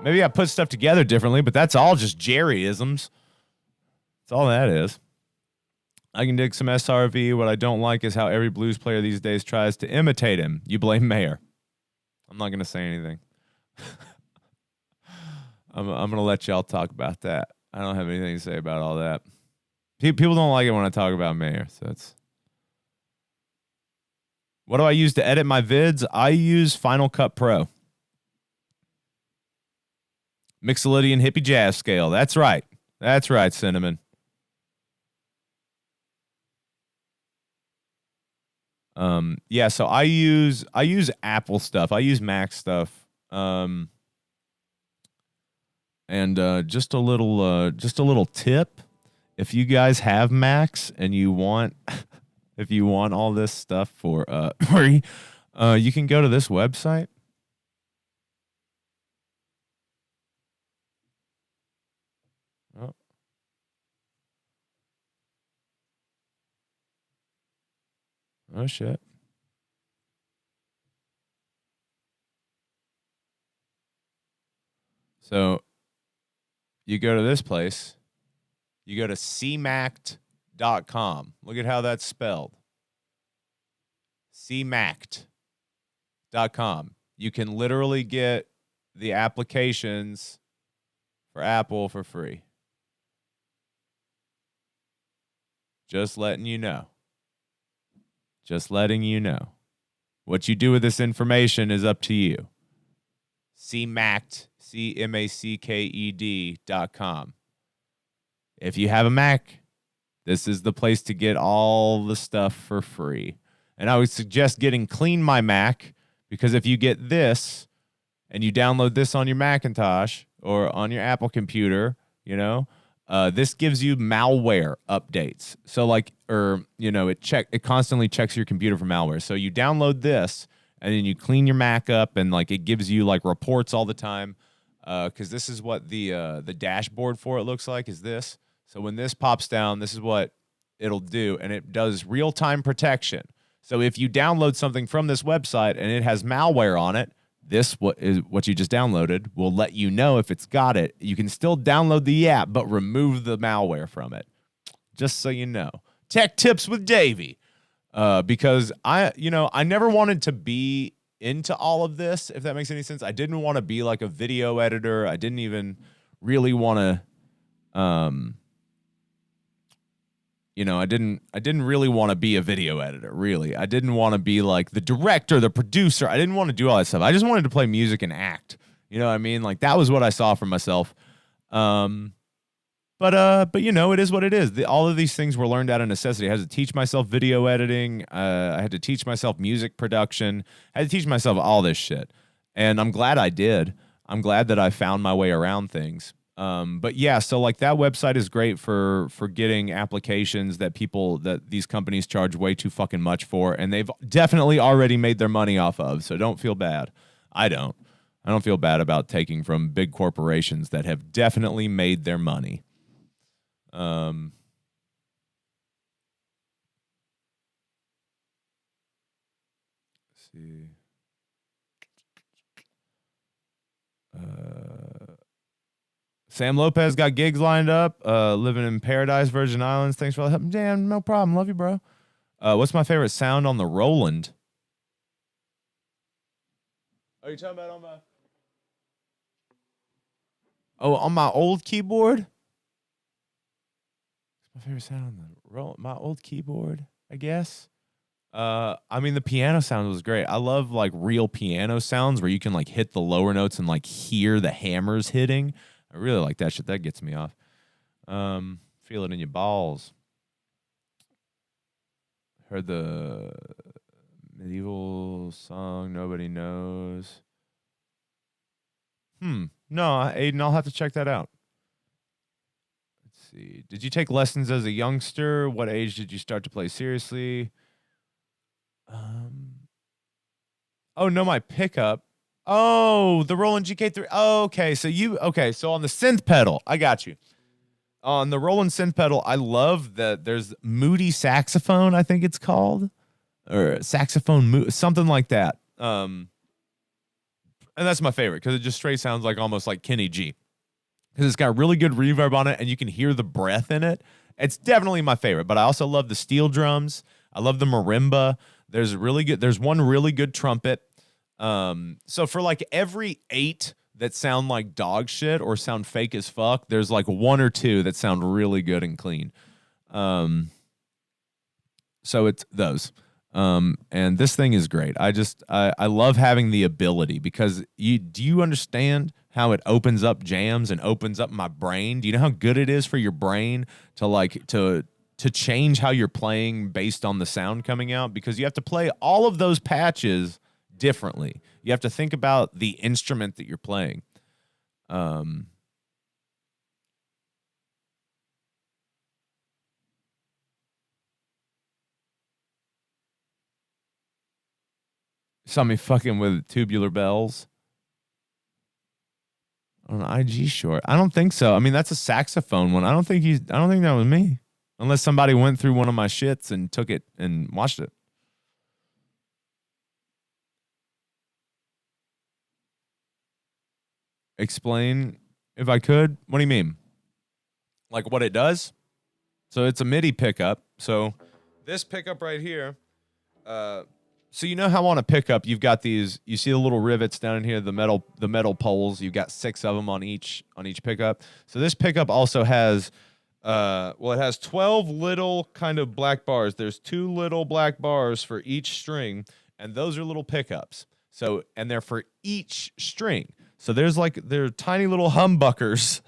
maybe I put stuff together differently, but that's all just Jerry-isms. That's all that is. I can dig some SRV. What I don't like is how every blues player these days tries to imitate him. You blame Mayer. I'm not going to say anything. I'm going to let y'all talk about that. I don't have anything to say about all that. People don't like it when I talk about Mayer. So it's... What do I use to edit my vids? I use Final Cut Pro. Mixolydian hippie jazz scale. That's right. That's right, Cinnamon. Yeah, so I use Apple stuff. I use Mac stuff. And just a little tip. If you guys have Macs and you want if you want all this stuff for free, you can go to this website. Oh shit. So you go to this place, you go to cmact.com. Look at how that's spelled. cmact.com. You can literally get the applications for Apple for free. Just letting you know. Just letting you know. What you do with this information is up to you. cmacked, cmacked.com. If you have a Mac, this is the place to get all the stuff for free. And I would suggest getting Clean My Mac, because if you get this and you download this on your Macintosh or on your Apple computer, you know, this gives you malware updates. So like, it constantly checks your computer for malware. So you download this and then you clean your Mac up, and like it gives you like reports all the time. Because this is what the dashboard for it looks like, is this. So when this pops down, this is what it'll do, and it does real-time protection. So if you download something from this website and it has malware on it, what you just downloaded will let you know if it's got it. You can still download the app, but remove the malware from it. Just so you know. Tech tips with Davey. Because I never wanted to be into all of this, if that makes any sense. I didn't want to be like a video editor. I didn't even really want to, I didn't really want to be a video editor, really. I didn't want to be like the director, the producer. I didn't want to do all that stuff. I just wanted to play music and act. You know what I mean? Like that was what I saw for myself. But it is what it is. All of these things were learned out of necessity. I had to teach myself video editing. I had to teach myself music production. I had to teach myself all this shit. And I'm glad I did. I'm glad that I found my way around things. But yeah, so like that website is great for getting applications that these companies charge way too fucking much for, and they've definitely already made their money off of. So don't feel bad. I don't feel bad about taking from big corporations that have definitely made their money. Let's see. Sam Lopez got gigs lined up. Living in Paradise, Virgin Islands. Thanks for all the help. Dan, no problem. Love you, bro. What's my favorite sound on the Roland? Are you talking about on my... Oh, on my old keyboard? My favorite sound on the Roland, my old keyboard, I guess. I mean, the piano sound was great. I love like real piano sounds where you can like hit the lower notes and like hear the hammers hitting. I really like that shit. That gets me off. Feel it in your balls. Heard the medieval song Nobody Knows. No, Aiden, I'll have to check that out. Let's see. Did you take lessons as a youngster? What age did you start to play seriously? Oh no, my pickup. Oh, the Roland GK3. Oh, okay, so on the synth pedal, I got you. On the Roland synth pedal, I love that there's Moody saxophone, I think it's called, or saxophone, something like that. And that's my favorite because it just straight sounds like almost like Kenny G. Because it's got really good reverb on it, and you can hear the breath in it. It's definitely my favorite. But I also love the steel drums. I love the marimba. There's one really good trumpet. So for like every 8 that sound like dog shit or sound fake as fuck, there's like 1 or 2 that sound really good and clean. So it's those. And this thing is great. I love having the ability because do you understand how it opens up jams and opens up my brain? Do you know how good it is for your brain to change how you're playing based on the sound coming out? Because you have to play all of those patches differently. You have to think about the instrument that you're playing. Saw me fucking with tubular bells on an IG short. I don't think so. I mean, that's a saxophone one. I don't think that was me. Unless somebody went through one of my shits and took it and watched it. Explain if I could. What do you mean? Like what it does? So it's a Midi pickup. So this pickup right here, so you know how on a pickup you've got these, you see the little rivets down in here, the metal poles. You've got 6 of them on each pickup. So this pickup also has, it has 12 little kind of black bars. There's 2 little black bars for each string, and those are little pickups. So, and they're for each string. So they're tiny little humbuckers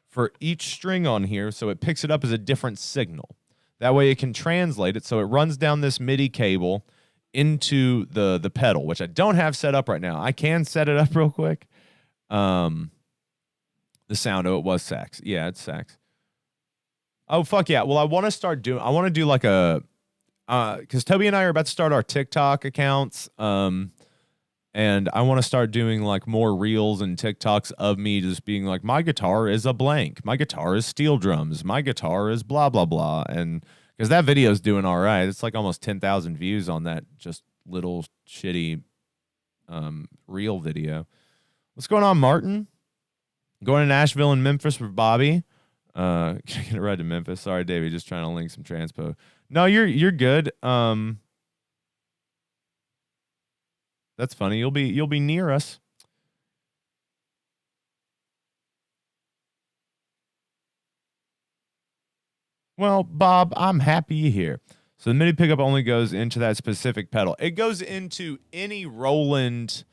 for each string on here, so it picks it up as a different signal. That way it can translate it, so it runs down this MIDI cable into the pedal, which I don't have set up right now. I can set it up real quick. The sound, it was sax. Yeah, it's sax. Oh, fuck yeah. Well, I want to do like a, because Toby and I are about to start our TikTok accounts, and I want to start doing like more reels and TikToks of me just being like, my guitar is a blank. My guitar is steel drums. My guitar is blah, blah, blah. And because that video is doing all right. It's like almost 10,000 views on that just little shitty reel video. What's going on, Martin? Going to Nashville and Memphis with Bobby. Can I get a ride to Memphis? Sorry, Davey, just trying to link some transpo. No, you're good. That's funny. You'll be near us. Well, Bob, I'm happy you're here. So the MIDI pickup only goes into that specific pedal. It goes into any Roland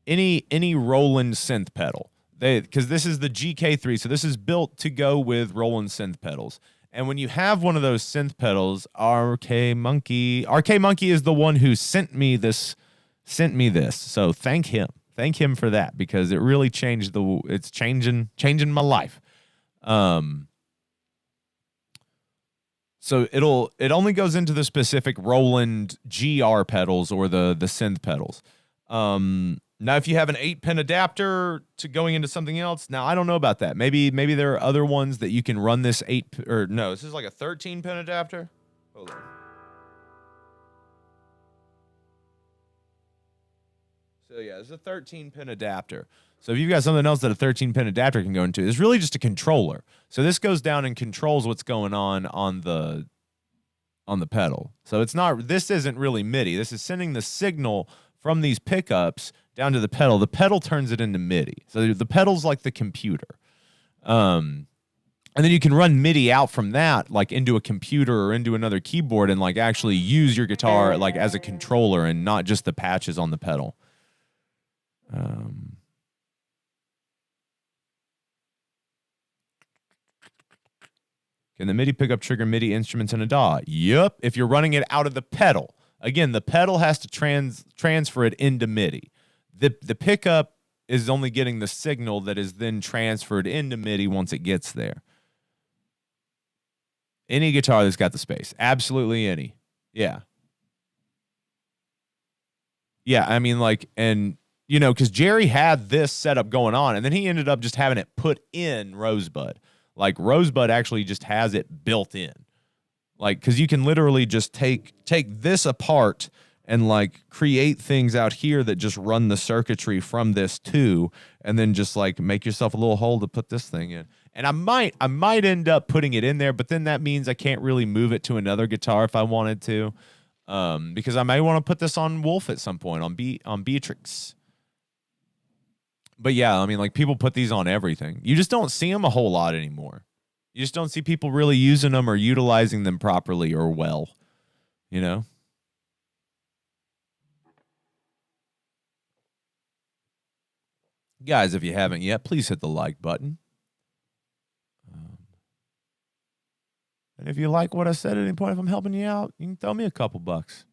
synth pedal. Because this is the GK3, so this is built to go with Roland synth pedals. And when you have one of those synth pedals, RK Monkey is the one who sent me this. So thank him for that, because it really changed it's changing my life. So it only goes into the specific Roland GR pedals or the synth pedals. Now if you have an 8-pin adapter to going into something else, now I don't know about that. Maybe there are other ones that you can run this this is like a 13-pin adapter. Hold on. So yeah, it's a 13-pin adapter. So if you've got something else that a 13-pin adapter can go into, it's really just a controller. So this goes down and controls what's going on the pedal. So it's not, this isn't really MIDI. This is sending the signal from these pickups down to the pedal. The pedal turns it into MIDI. So the pedal's like the computer. And then you can run MIDI out from that, like into a computer or into another keyboard, and like actually use your guitar like as a controller and not just the patches on the pedal. Can the MIDI pickup trigger MIDI instruments in a DAW? Yep, if you're running it out of the pedal. Again, the pedal has to transfer it into MIDI. The pickup is only getting the signal that is then transferred into MIDI once it gets there. Any guitar that's got the space. Absolutely any. Yeah. Yeah, I mean, like, and, you know, because Jerry had this setup going on, and then he ended up just having it put in Rosebud. Like, Rosebud actually just has it built in. Like, because you can literally just take this apart and, like, create things out here that just run the circuitry from this too, and then just, like, make yourself a little hole to put this thing in. And I might end up putting it in there, but then that means I can't really move it to another guitar if I wanted to, because I may want to put this on Wolf at some point, on Beatrix. But yeah, I mean, like, people put these on everything. You just don't see them a whole lot anymore. You just don't see people really using them or utilizing them properly or well, you know? Guys, if you haven't yet, please hit the like button. And if you like what I said at any point, if I'm helping you out, you can throw me a couple bucks.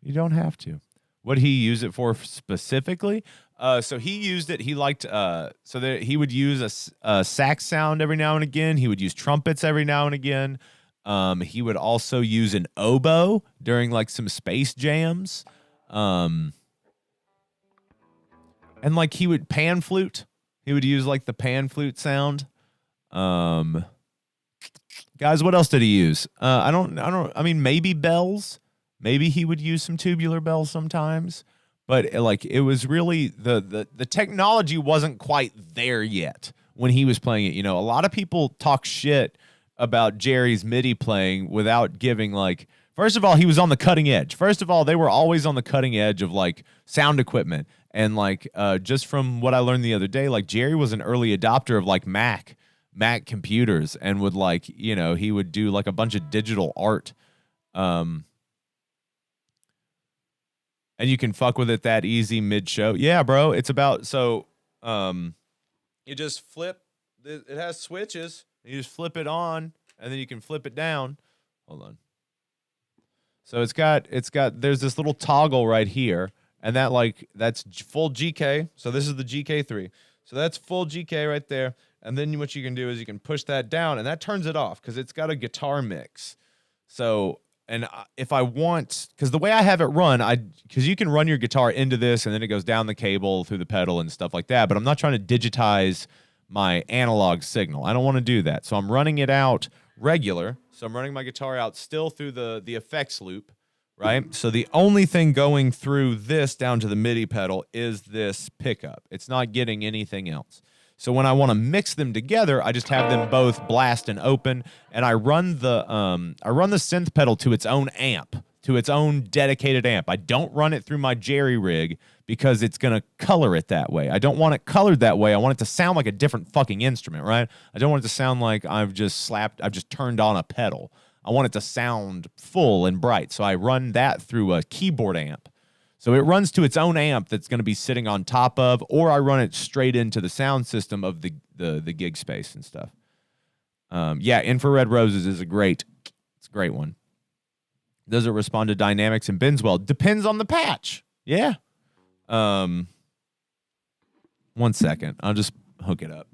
You don't have to. What he use it for specifically? So he used it. He liked so that he would use a sax sound every now and again. He would use trumpets every now and again. He would also use an oboe during like some space jams. And like he would pan flute. He would use like the pan flute sound. Guys, what else did he use? I mean, maybe bells. Maybe he would use some tubular bells sometimes. But like it was really the technology wasn't quite there yet when he was playing it. You know, a lot of people talk shit about Jerry's MIDI playing without giving like, first of all, he was on the cutting edge. First of all, they were always on the cutting edge of like sound equipment. And like just from what I learned the other day, like Jerry was an early adopter of like Mac computers and would like, you know, he would do like a bunch of digital art. And you can fuck with it that easy mid-show. Yeah, bro. It's about, so you just flip, it has switches. You just flip it on, and then you can flip it down. Hold on. So it's got, there's this little toggle right here, and that like, that's full GK. So this is the GK3. So that's full GK right there. And then what you can do is you can push that down, and that turns it off because it's got a guitar mix. So, and if I want, because the way I have it run, because you can run your guitar into this, and then it goes down the cable through the pedal and stuff like that, but I'm not trying to digitize my analog signal. I don't want to do that. So I'm running it out regular. So I'm running my guitar out still through the effects loop, right? So the only thing going through this down to the MIDI pedal is this pickup. It's not getting anything else. So when I want to mix them together, I just have them both blast and open, and I run the synth pedal to its own amp, to its own dedicated amp. I don't run it through my Jerry rig because it's gonna color it that way. I don't want it colored that way. I want it to sound like a different fucking instrument, right? I don't want it to sound like I've just turned on a pedal. I want it to sound full and bright. So I run that through a keyboard amp. So it runs to its own amp that's going to be sitting on top of, or I run it straight into the sound system of the gig space and stuff. Yeah, Infrared Roses is it's a great one. Does it respond to dynamics and bends well? Depends on the patch. Yeah. 1 second. I'll just hook it up.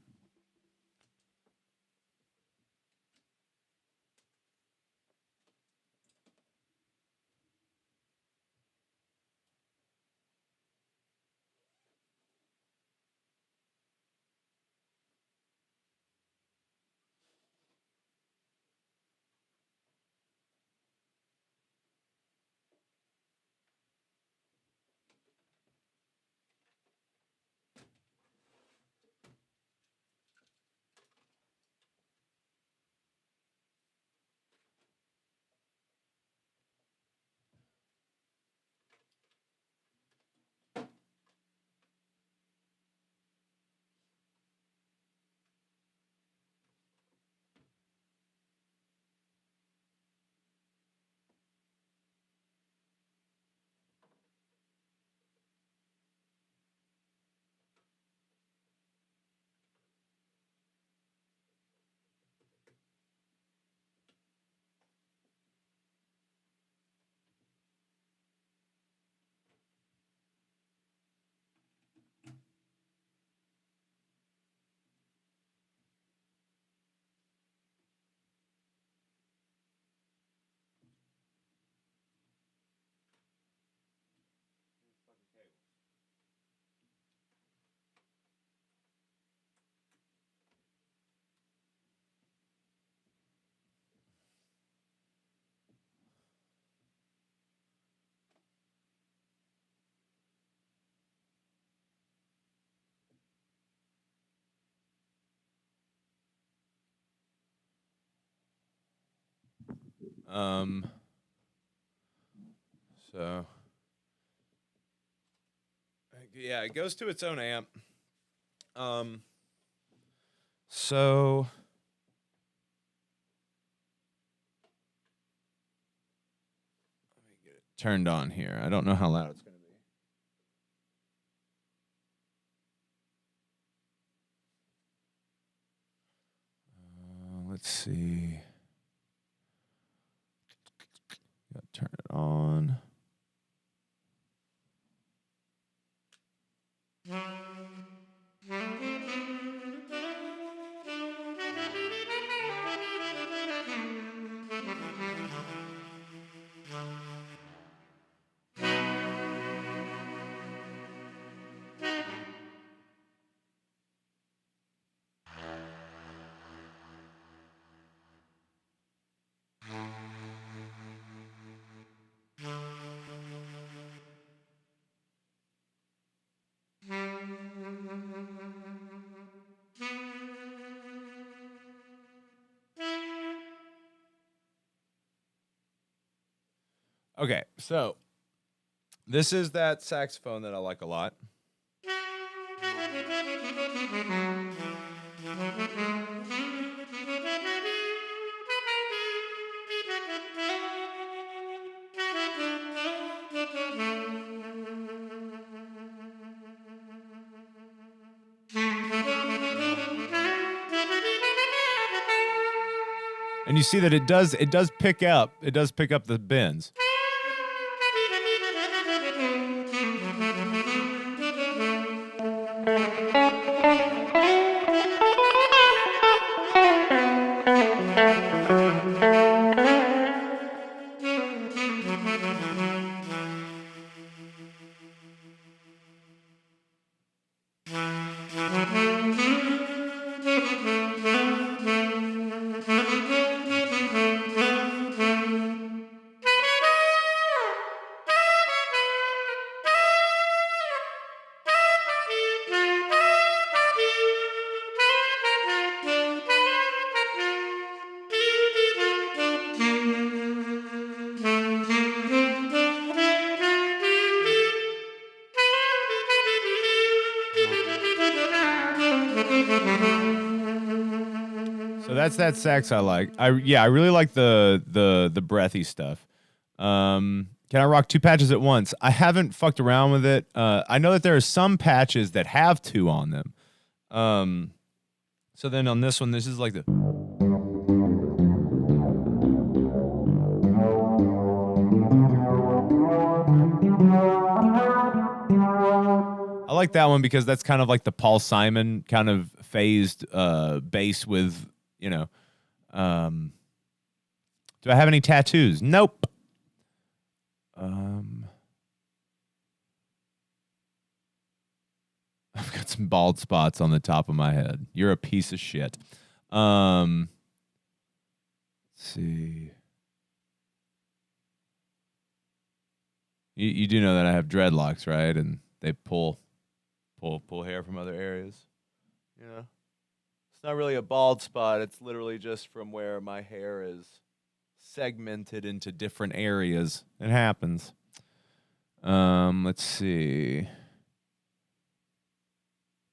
So yeah, it goes to its own amp. So let me get it turned on here. I don't know how loud it's going to be. Let's see. Got to turn it on. Okay, so this is that saxophone that I like a lot. And you see that it does pick up the bends. So that's that sax I like. I really like the breathy stuff. Can I rock two patches at once? I haven't fucked around with it. I know that there are some patches that have two on them. So then on this one, this is like the. I like that one because that's kind of like the Paul Simon kind of phased bass with, you know. Do I have any tattoos? Nope. I've got some bald spots on the top of my head. You're a piece of shit. Let's see. You do know that I have dreadlocks, right? And they pull hair from other areas. You know? It's not really a bald spot. It's literally just from where my hair is segmented into different areas. It happens. Let's see.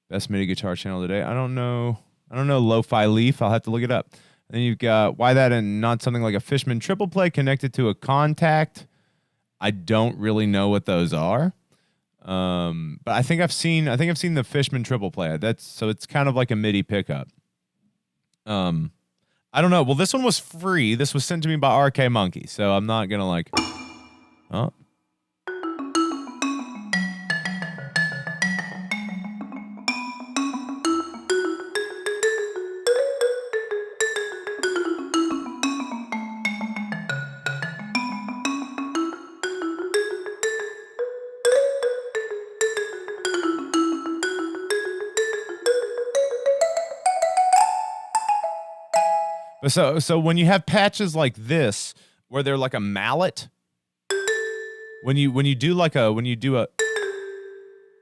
Best MIDI guitar channel today. I don't know Lo-Fi Leaf. I'll have to look it up. And then you've got why that and not something like a Fishman triple play connected to a contact. I don't really know what those are. But I think I've seen the Fishman triple play. So it's kind of like a MIDI pickup. I don't know. Well, this one was free. This was sent to me by RK Monkey, so I'm not gonna like. Oh. So when you have patches like this, where they're like a mallet, when you do a,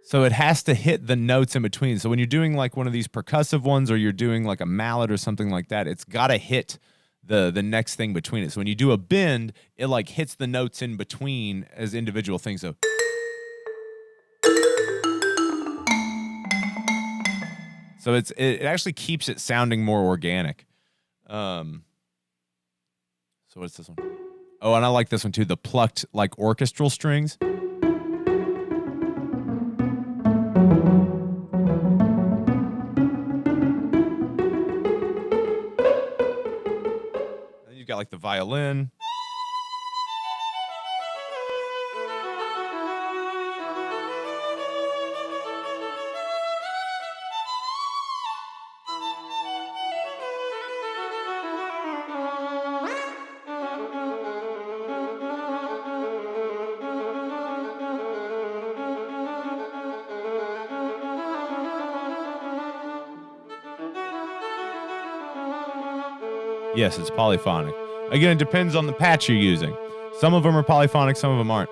so it has to hit the notes in between. So when you're doing like one of these percussive ones, or you're doing like a mallet or something like that, it's got to hit the next thing between it. So when you do a bend, it like hits the notes in between as individual things. So it actually keeps it sounding more organic. So what's this one? Oh, and I like this one too, the plucked like orchestral strings. And you've got like the violin. Yes, it's polyphonic. Again, it depends on the patch you're using. Some of them are polyphonic, some of them aren't.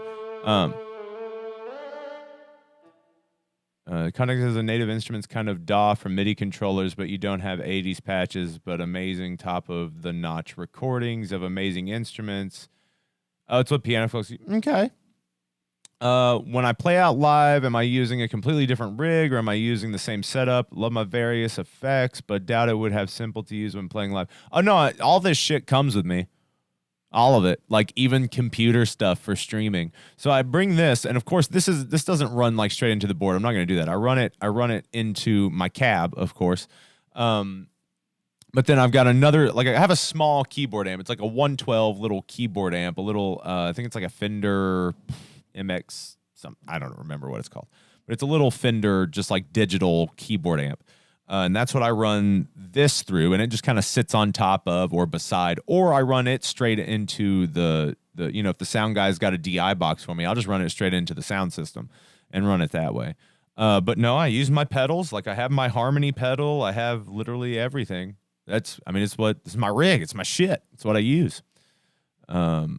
Context has a native instruments kind of DAW from MIDI controllers, but you don't have 80s patches, but amazing top of the notch recordings of amazing instruments. Oh, it's what piano folks use. Okay. When I play out live, am I using a completely different rig or am I using the same setup? Love my various effects, but doubt it would have simple to use when playing live. Oh, no, all this shit comes with me. All of it, like even computer stuff for streaming. So I bring this, and of course, this doesn't run like straight into the board. I'm not going to do that. I run it into my cab, of course. But then I've got another, like I have a small keyboard amp. It's like a 112 little keyboard amp, a little, I think it's like a Fender MX, I don't remember what it's called, but it's a little Fender, just like digital keyboard amp. And that's what I run this through, and it just kind of sits on top of or beside, or I run it straight into the if the sound guy's got a DI box for me, I'll just run it straight into the sound system and run it that way. But no, I use my pedals. Like I have my harmony pedal. I have literally everything. This is my rig. It's my shit. It's what I use. Let's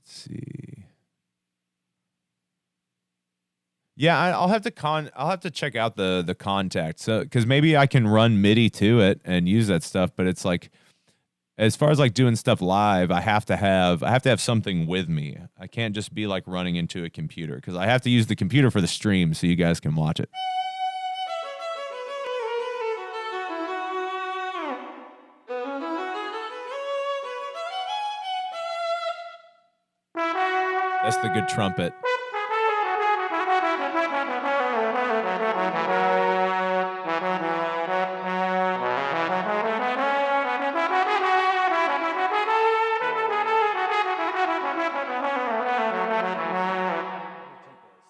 see. Yeah, I'll have to check out the contact. So because maybe I can run MIDI to it and use that stuff, but it's like as far as like doing stuff live, I have to have something with me. I can't just be like running into a computer because I have to use the computer for the stream so you guys can watch it. That's the good trumpet.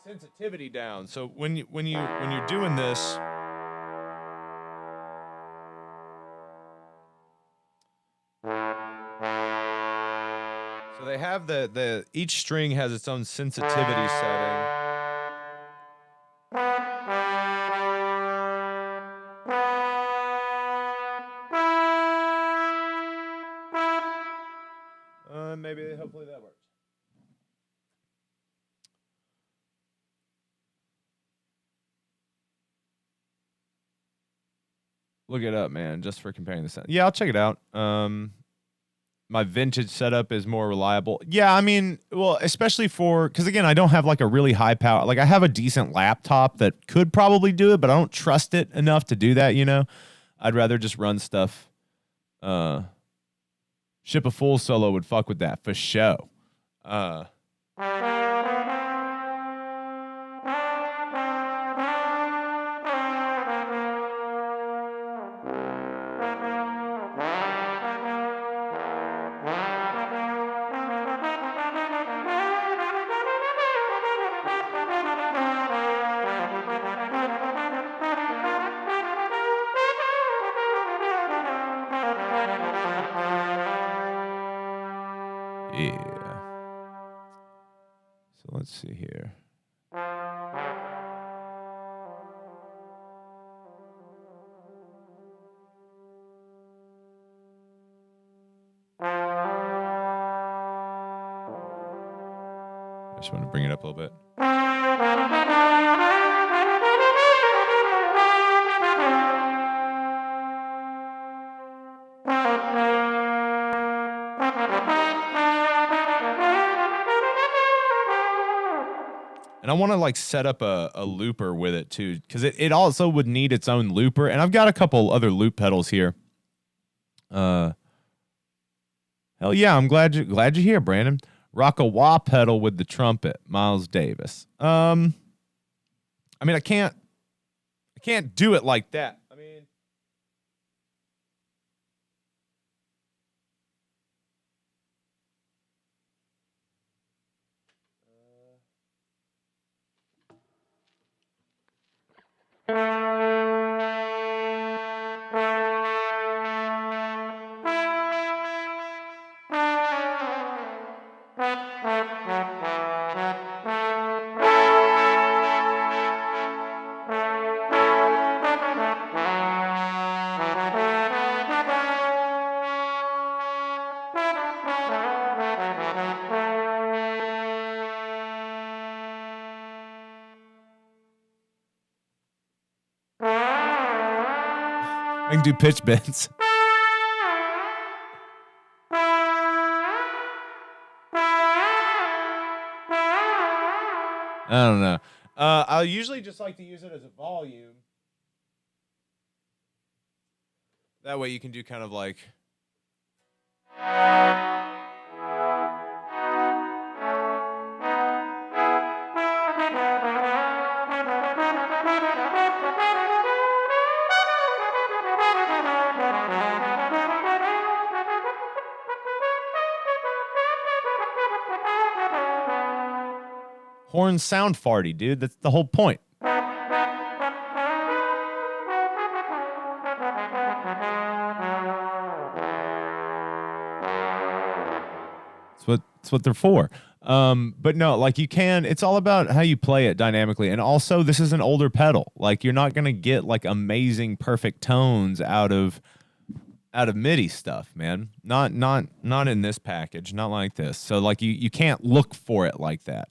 Sensitivity down. So when you're doing this, so they have the each string has its own sensitivity setting. Hopefully that works. Look it up, man, just for comparing the sound. Yeah, I'll check it out. My vintage setup is more reliable. Yeah, I mean, well, especially because again, I don't have like a really high power. Like I have a decent laptop that could probably do it, but I don't trust it enough to do that, I'd rather just run stuff. Ship a full solo would fuck with that for show. Yeah. So let's see here. I just want to bring it up a little bit. And I want to like set up a looper with it too, because it also would need its own looper. And I've got a couple other loop pedals here. Hell yeah, I'm glad you're here, Brandon. Rock a wah pedal with the trumpet, Miles Davis. I mean, I can't do it like that. I mean, I can do pitch bends. I don't know. I usually just like to use it as a volume. That way you can do kind of like... Horns sound farty, dude. That's the whole point. That's what they're for. But no, like you can, it's all about how you play it dynamically. And also this is an older pedal. Like you're not going to get like amazing perfect tones out of MIDI stuff, man. Not in this package, not like this. So like you can't look for it like that.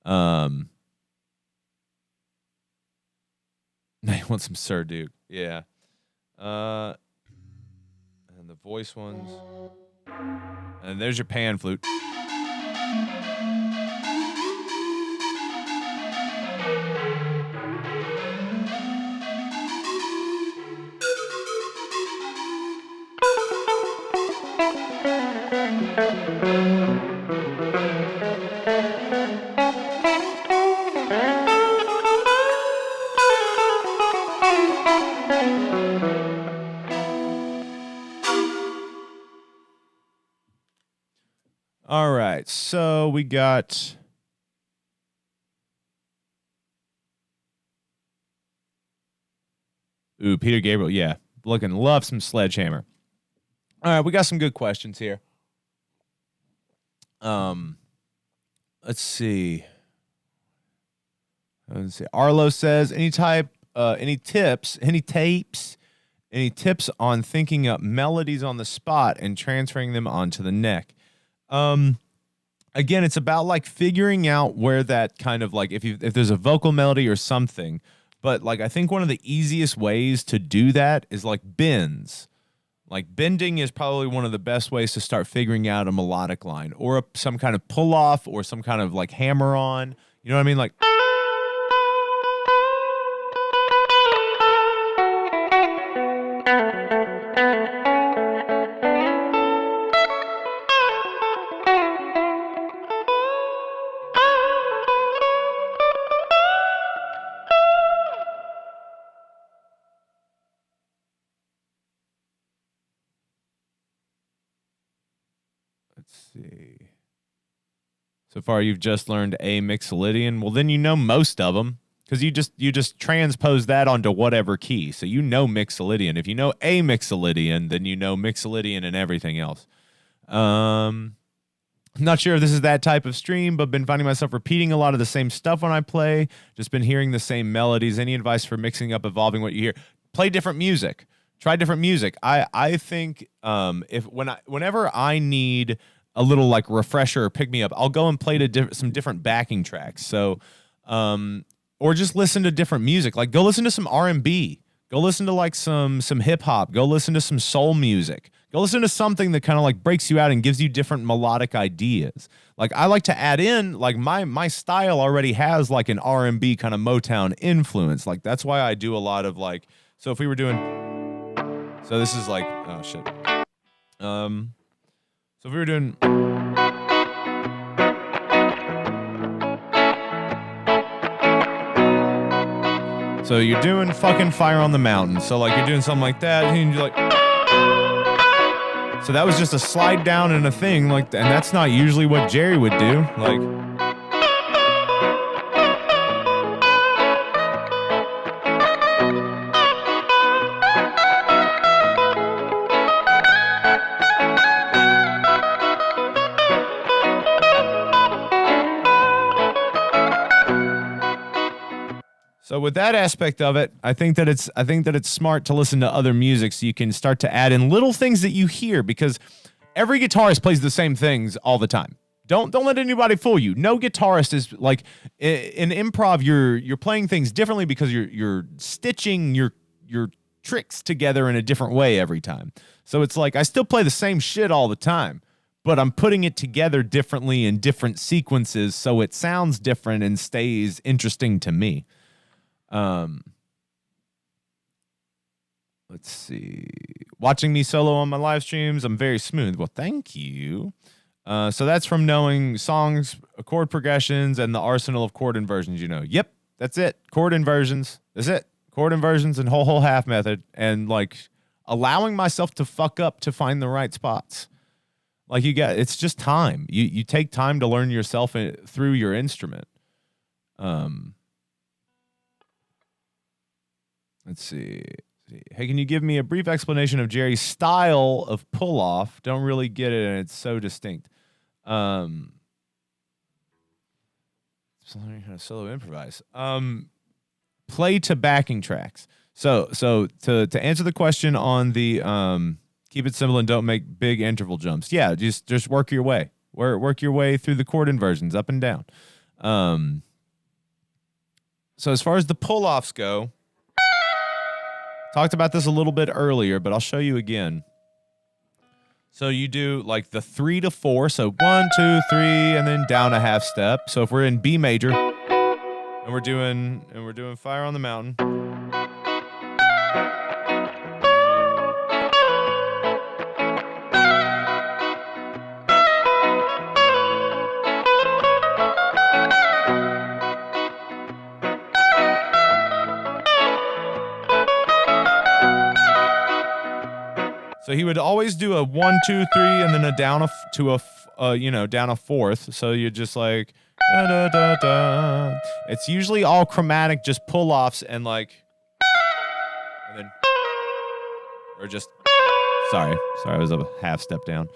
Now you want some Sir Duke. Yeah. And the voice ones. And there's your pan flute. All right, so we got Peter Gabriel, yeah. Love some Sledgehammer. All right, we got some good questions here. Let's see. Arlo says, any tips on thinking up melodies on the spot and transferring them onto the neck? Again, it's about like figuring out where that kind of like if there's a vocal melody or something, but like I think one of the easiest ways to do that is like bends. Like bending is probably one of the best ways to start figuring out a melodic line or some kind of pull off or some kind of like hammer on. You know what I mean? Like let's see. So far, you've just learned a Mixolydian. Well, then you know most of them because you just transpose that onto whatever key. So you know Mixolydian. If you know a Mixolydian, then you know Mixolydian and everything else. I'm not sure if this is that type of stream, but been finding myself repeating a lot of the same stuff when I play. Just been hearing the same melodies. Any advice for mixing up, evolving what you hear? Play different music. Try different music. I think whenever I need a little like refresher or pick me up, I'll go and play to some different backing tracks. So, or just listen to different music. Like go listen to some R&B. Go listen to like some hip hop. Go listen to some soul music. Go listen to something that kind of like breaks you out and gives you different melodic ideas. Like I like to add in, like my style already has like an R&B kind of Motown influence. Like that's why I do a lot of like, so if we were doing, so this is like, oh shit. So if we were doing, so you're doing fucking Fire on the Mountain. So like you're doing something like that, and you're like, so that was just a slide down and a thing, like, and that's not usually what Jerry would do. Like, so with that aspect of it, I think that it's smart to listen to other music so you can start to add in little things that you hear, because every guitarist plays the same things all the time. Don't let anybody fool you. No guitarist is like in improv. You're playing things differently because you're stitching your tricks together in a different way every time. So it's like I still play the same shit all the time, but I'm putting it together differently in different sequences so it sounds different and stays interesting to me. Let's see. Watching me solo on my live streams, I'm very smooth. Well, thank you. So that's from knowing songs, chord progressions, and the arsenal of chord inversions. You know, yep, that's it. Chord inversions. That's it. Chord inversions and whole half method, and like allowing myself to fuck up to find the right spots. Like it's just time. You take time to learn yourself through your instrument. Let's see. Hey, can you give me a brief explanation of Jerry's style of pull-off? Don't really get it, and it's so distinct. Learning how to solo improvise. Play to backing tracks. So to answer the question on the keep it simple and don't make big interval jumps. Yeah, just work your way. Work your way through the chord inversions up and down. So as far as the pull-offs go, talked about this a little bit earlier, but I'll show you again. So you do like the 3 to 4, so 1, 2, 3, and then down a half step. So if we're in B major and we're doing Fire on the Mountain. So he would always do a 1, 2, 3, and then a down down a fourth. So you're just like, da, da, da, da. It's usually all chromatic, just pull-offs and like, and then, or just, sorry, I was a half step down.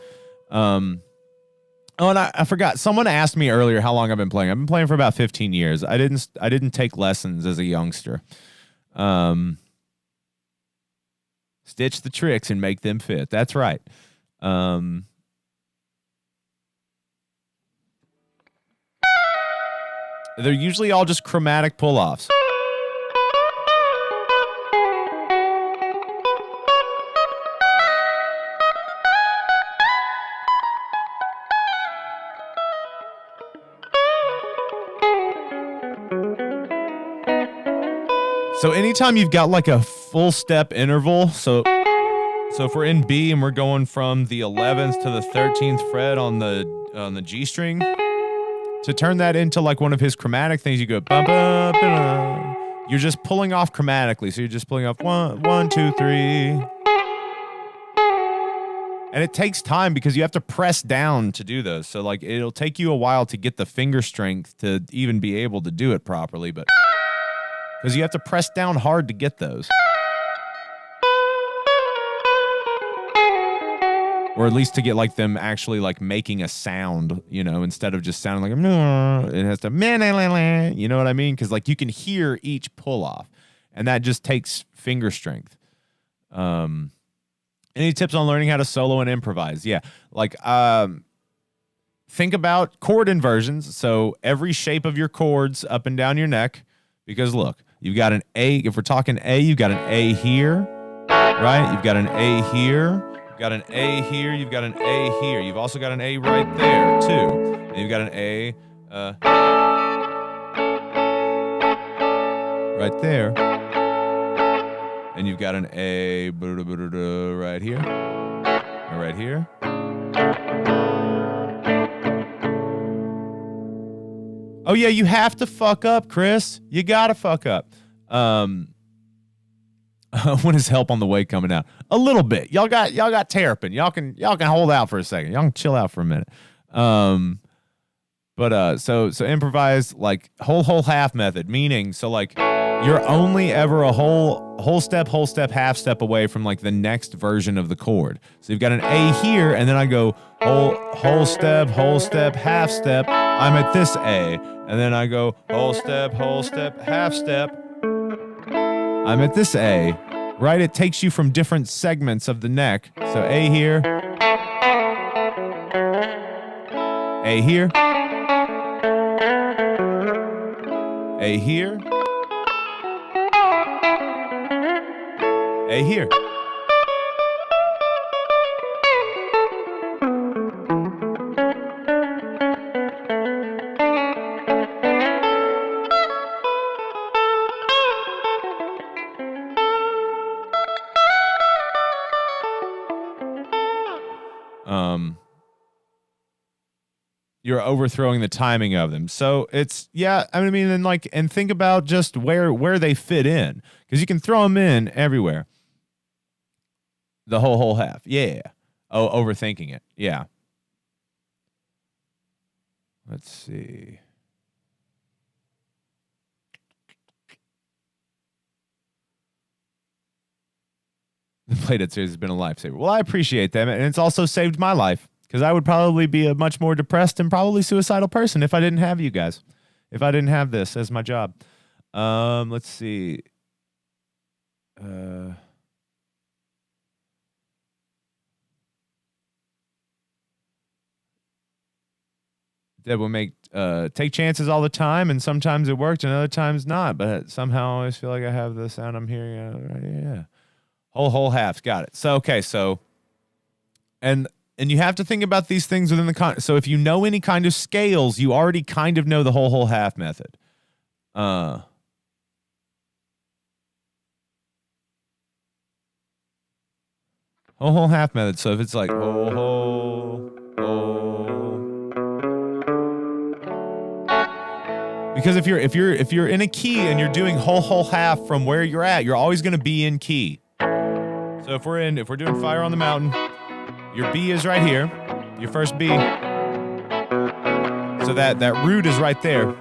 Oh, and I forgot. Someone asked me earlier how long I've been playing. I've been playing for about 15 years. I didn't take lessons as a youngster. Stitch the tricks and make them fit. That's right. They're usually all just chromatic pull-offs. So anytime you've got like a full step interval, so if we're in B and we're going from the 11th to the 13th fret on the G string, to turn that into like one of his chromatic things, you go ba ba ba. You're just pulling off chromatically, so you're just pulling off 1, 2, 3, and it takes time because you have to press down to do those. So like it'll take you a while to get the finger strength to even be able to do it properly, but. Because you have to press down hard to get those. Or at least to get like them actually like making a sound, instead of just sounding like, it has to, you know what I mean? Because like you can hear each pull off, and that just takes finger strength. Any tips on learning how to solo and improvise? Yeah. Like, think about chord inversions. So every shape of your chords up and down your neck, because look, You've got an A. If we're talking A, you've got an A here, right? You've got an A here. You've got an A here. You've got an A here. You've also got an A right there, too. And you've got an A right there. And you've got an A right here. And right here. Oh, yeah, you have to fuck up, Chris. You gotta fuck up. When is help on the way coming out? A little bit. Y'all got terrapin. Y'all can hold out for a second. Y'all can chill out for a minute. So improvise, like whole half method, meaning so like you're only ever a whole step, half step away from like the next version of the chord. So you've got an A here, and then I go whole step, half step. I'm at this A, and then I go whole step, half step. I'm at this A, right? It takes you from different segments of the neck. So A here, A here, A here, A here. You're overthrowing the timing of them. So it's, yeah, I mean, and think about just where they fit in, because you can throw them in everywhere. The whole half. Yeah. Oh, overthinking it. Yeah. Let's see. The Playdead series has been a lifesaver. Well, I appreciate that, and it's also saved my life, because I would probably be a much more depressed and probably suicidal person if I didn't have you guys, if I didn't have this as my job. Let's see. That will take chances all the time, and sometimes it worked and other times not, but somehow I always feel like I have the sound I'm hearing. Yeah. Whole halves. Got it. So, okay. So, and you have to think about these things within the so if you know any kind of scales, you already kind of know the whole half method. Whole half method. So if it's like whole. Because if you're in a key and you're doing whole half from where you're at, you're always going to be in key. So if we're doing Fire on the Mountain, your B is right here, your first B. So that root is right there.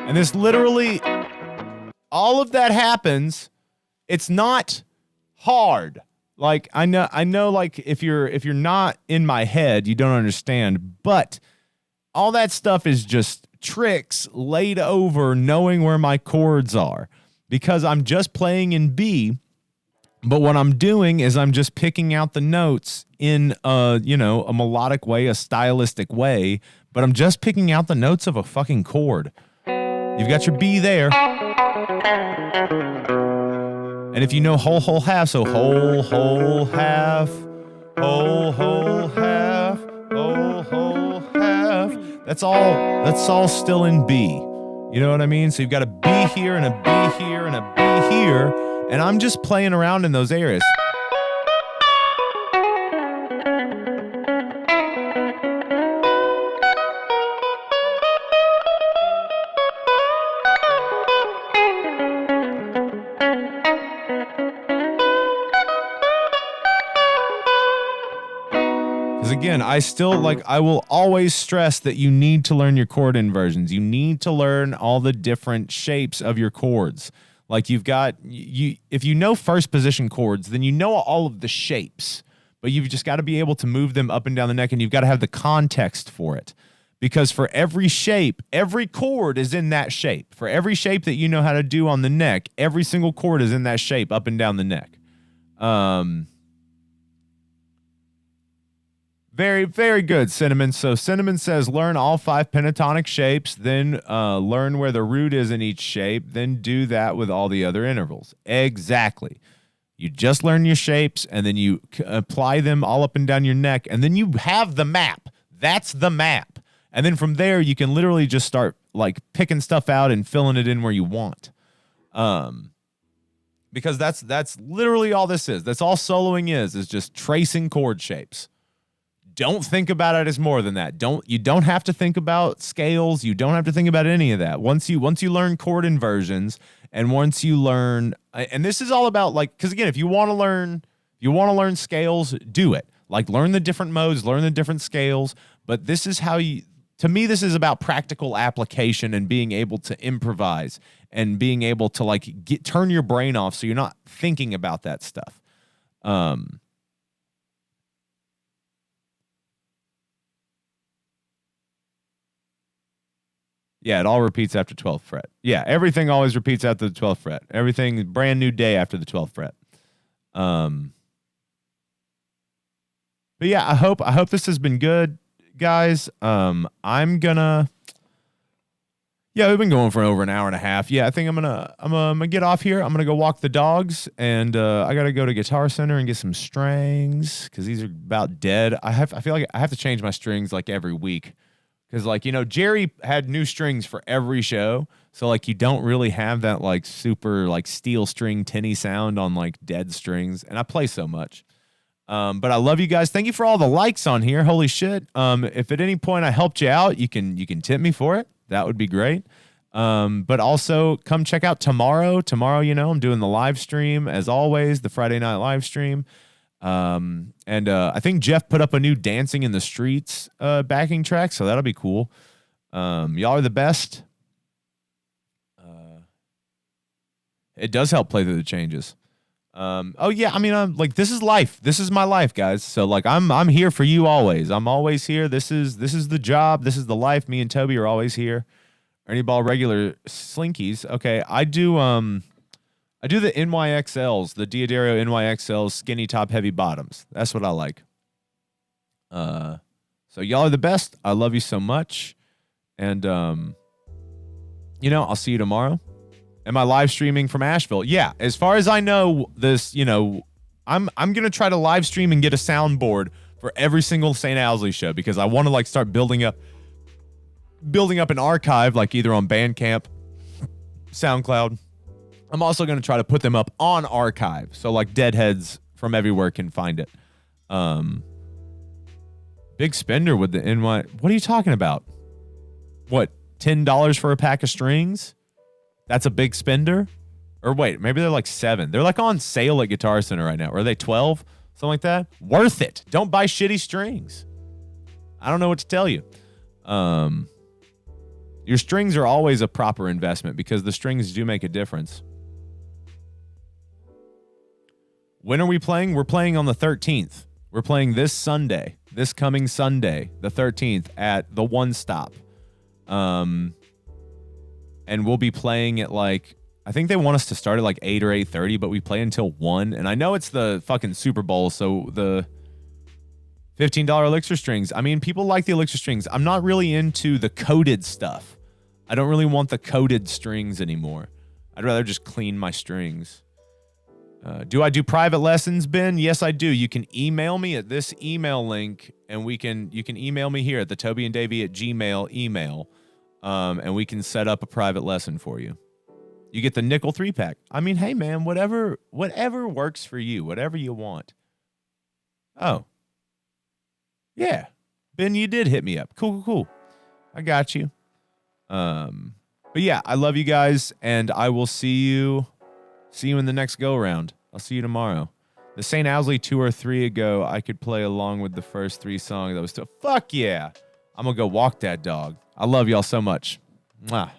And this literally, all of that happens. It's not hard. Like I know like if you're not in my head, you don't understand, but all that stuff is just tricks laid over knowing where my chords are, because I'm just playing in B, but what I'm doing is I'm just picking out the notes in a melodic way, a stylistic way, but I'm just picking out the notes of a fucking chord. You've got your B there. And if you know whole half, so whole half, whole half, whole half. That's all still in B. You know what I mean? So you've got a B here and a B here and a B here, and I'm just playing around in those areas. again, I will always stress that you need to learn your chord inversions. You need to learn all the different shapes of your chords. Like if you know first position chords, then you know all of the shapes, but you've just got to be able to move them up and down the neck, and you've got to have the context for it. Because for every shape, every chord is in that shape. For every shape that you know how to do on the neck, every single chord is in that shape up and down the neck. Very, very good, Cinnamon. So Cinnamon says, learn all 5 pentatonic shapes, then learn where the root is in each shape, then do that with all the other intervals. Exactly. You just learn your shapes, and then you apply them all up and down your neck, and then you have the map. That's the map. And then from there, you can literally just start like picking stuff out and filling it in where you want. Because that's literally all this is. That's all soloing is just tracing chord shapes. Don't think about it as more than that. You don't have to think about scales. You don't have to think about any of that. Once you learn chord inversions, and once you learn, and this is all about like, because again, if you want to learn scales, do it. Like learn the different modes, learn the different scales. But this is how to me, this is about practical application and being able to improvise and being able to like turn your brain off so you're not thinking about that stuff. Yeah, it all repeats after 12th fret. Yeah, everything always repeats after the 12th fret. Everything, brand new day after the 12th fret. But yeah, I hope this has been good, guys. We've been going for over an hour and a half. Yeah, I think I'm gonna get off here. I'm gonna go walk the dogs, and I gotta go to Guitar Center and get some strings because these are about dead. I feel like I have to change my strings like every week. Because, like, Jerry had new strings for every show. So, like, you don't really have that, like, super, like, steel string tinny sound on, like, dead strings. And I play so much. But I love you guys. Thank you for all the likes on here. Holy shit. If at any point I helped you out, you can tip me for it. That would be great. But also, come check out tomorrow. Tomorrow, I'm doing the live stream, as always, the Friday night live stream. And I think Jeff put up a new Dancing in the Streets backing track, so that'll be cool. Y'all are the best. It does help play through the changes. Oh yeah, I mean, I'm like, this is life. This is my life, guys. So like, I'm here for you always. I'm always here. This is the job. This is the life. Me and Toby are always here. Ernie Ball regular slinkies. Okay, I do the NYXLs, the Diodario NYXLs, skinny top, heavy bottoms. That's what I like. So y'all are the best. I love you so much. And, I'll see you tomorrow. Am I live streaming from Asheville? Yeah, as far as I know, this, I'm going to try to live stream and get a soundboard for every single St. Owsley show because I want to, like, start building up an archive, like, either on Bandcamp, SoundCloud. I'm also going to try to put them up on archive. So like deadheads from everywhere can find it. Big spender with the NY. What are you talking about? What, $10 for a pack of strings? That's a big spender? Or wait, maybe they're like $7. They're like on sale at Guitar Center right now. Or are they 12? Something like that? Worth it. Don't buy shitty strings. I don't know what to tell you. Your strings are always a proper investment because the strings do make a difference. When are we playing? We're playing on the 13th. We're playing this Sunday, this coming Sunday, the 13th at the One Stop. And we'll be playing at like, I think they want us to start at like 8 or 8:30, but we play until 1. And I know it's the fucking Super Bowl, so the $15 Elixir strings. I mean, people like the Elixir strings. I'm not really into the coated stuff. I don't really want the coated strings anymore. I'd rather just clean my strings. Do I do private lessons, Ben? Yes, I do. You can email me at this email link, and you can email me here at the TobyandDavey@gmail email, and we can set up a private lesson for you. You get the nickel 3-pack. I mean, hey man, whatever works for you, whatever you want. Oh, yeah, Ben, you did hit me up. Cool. I got you. But yeah, I love you guys, and I will see you in the next go round. I'll see you tomorrow. The St. Owsley 2 or 3 ago, I could play along with the first 3 songs. That was still fuck yeah. I'm gonna go walk that dog. I love y'all so much. Mwah.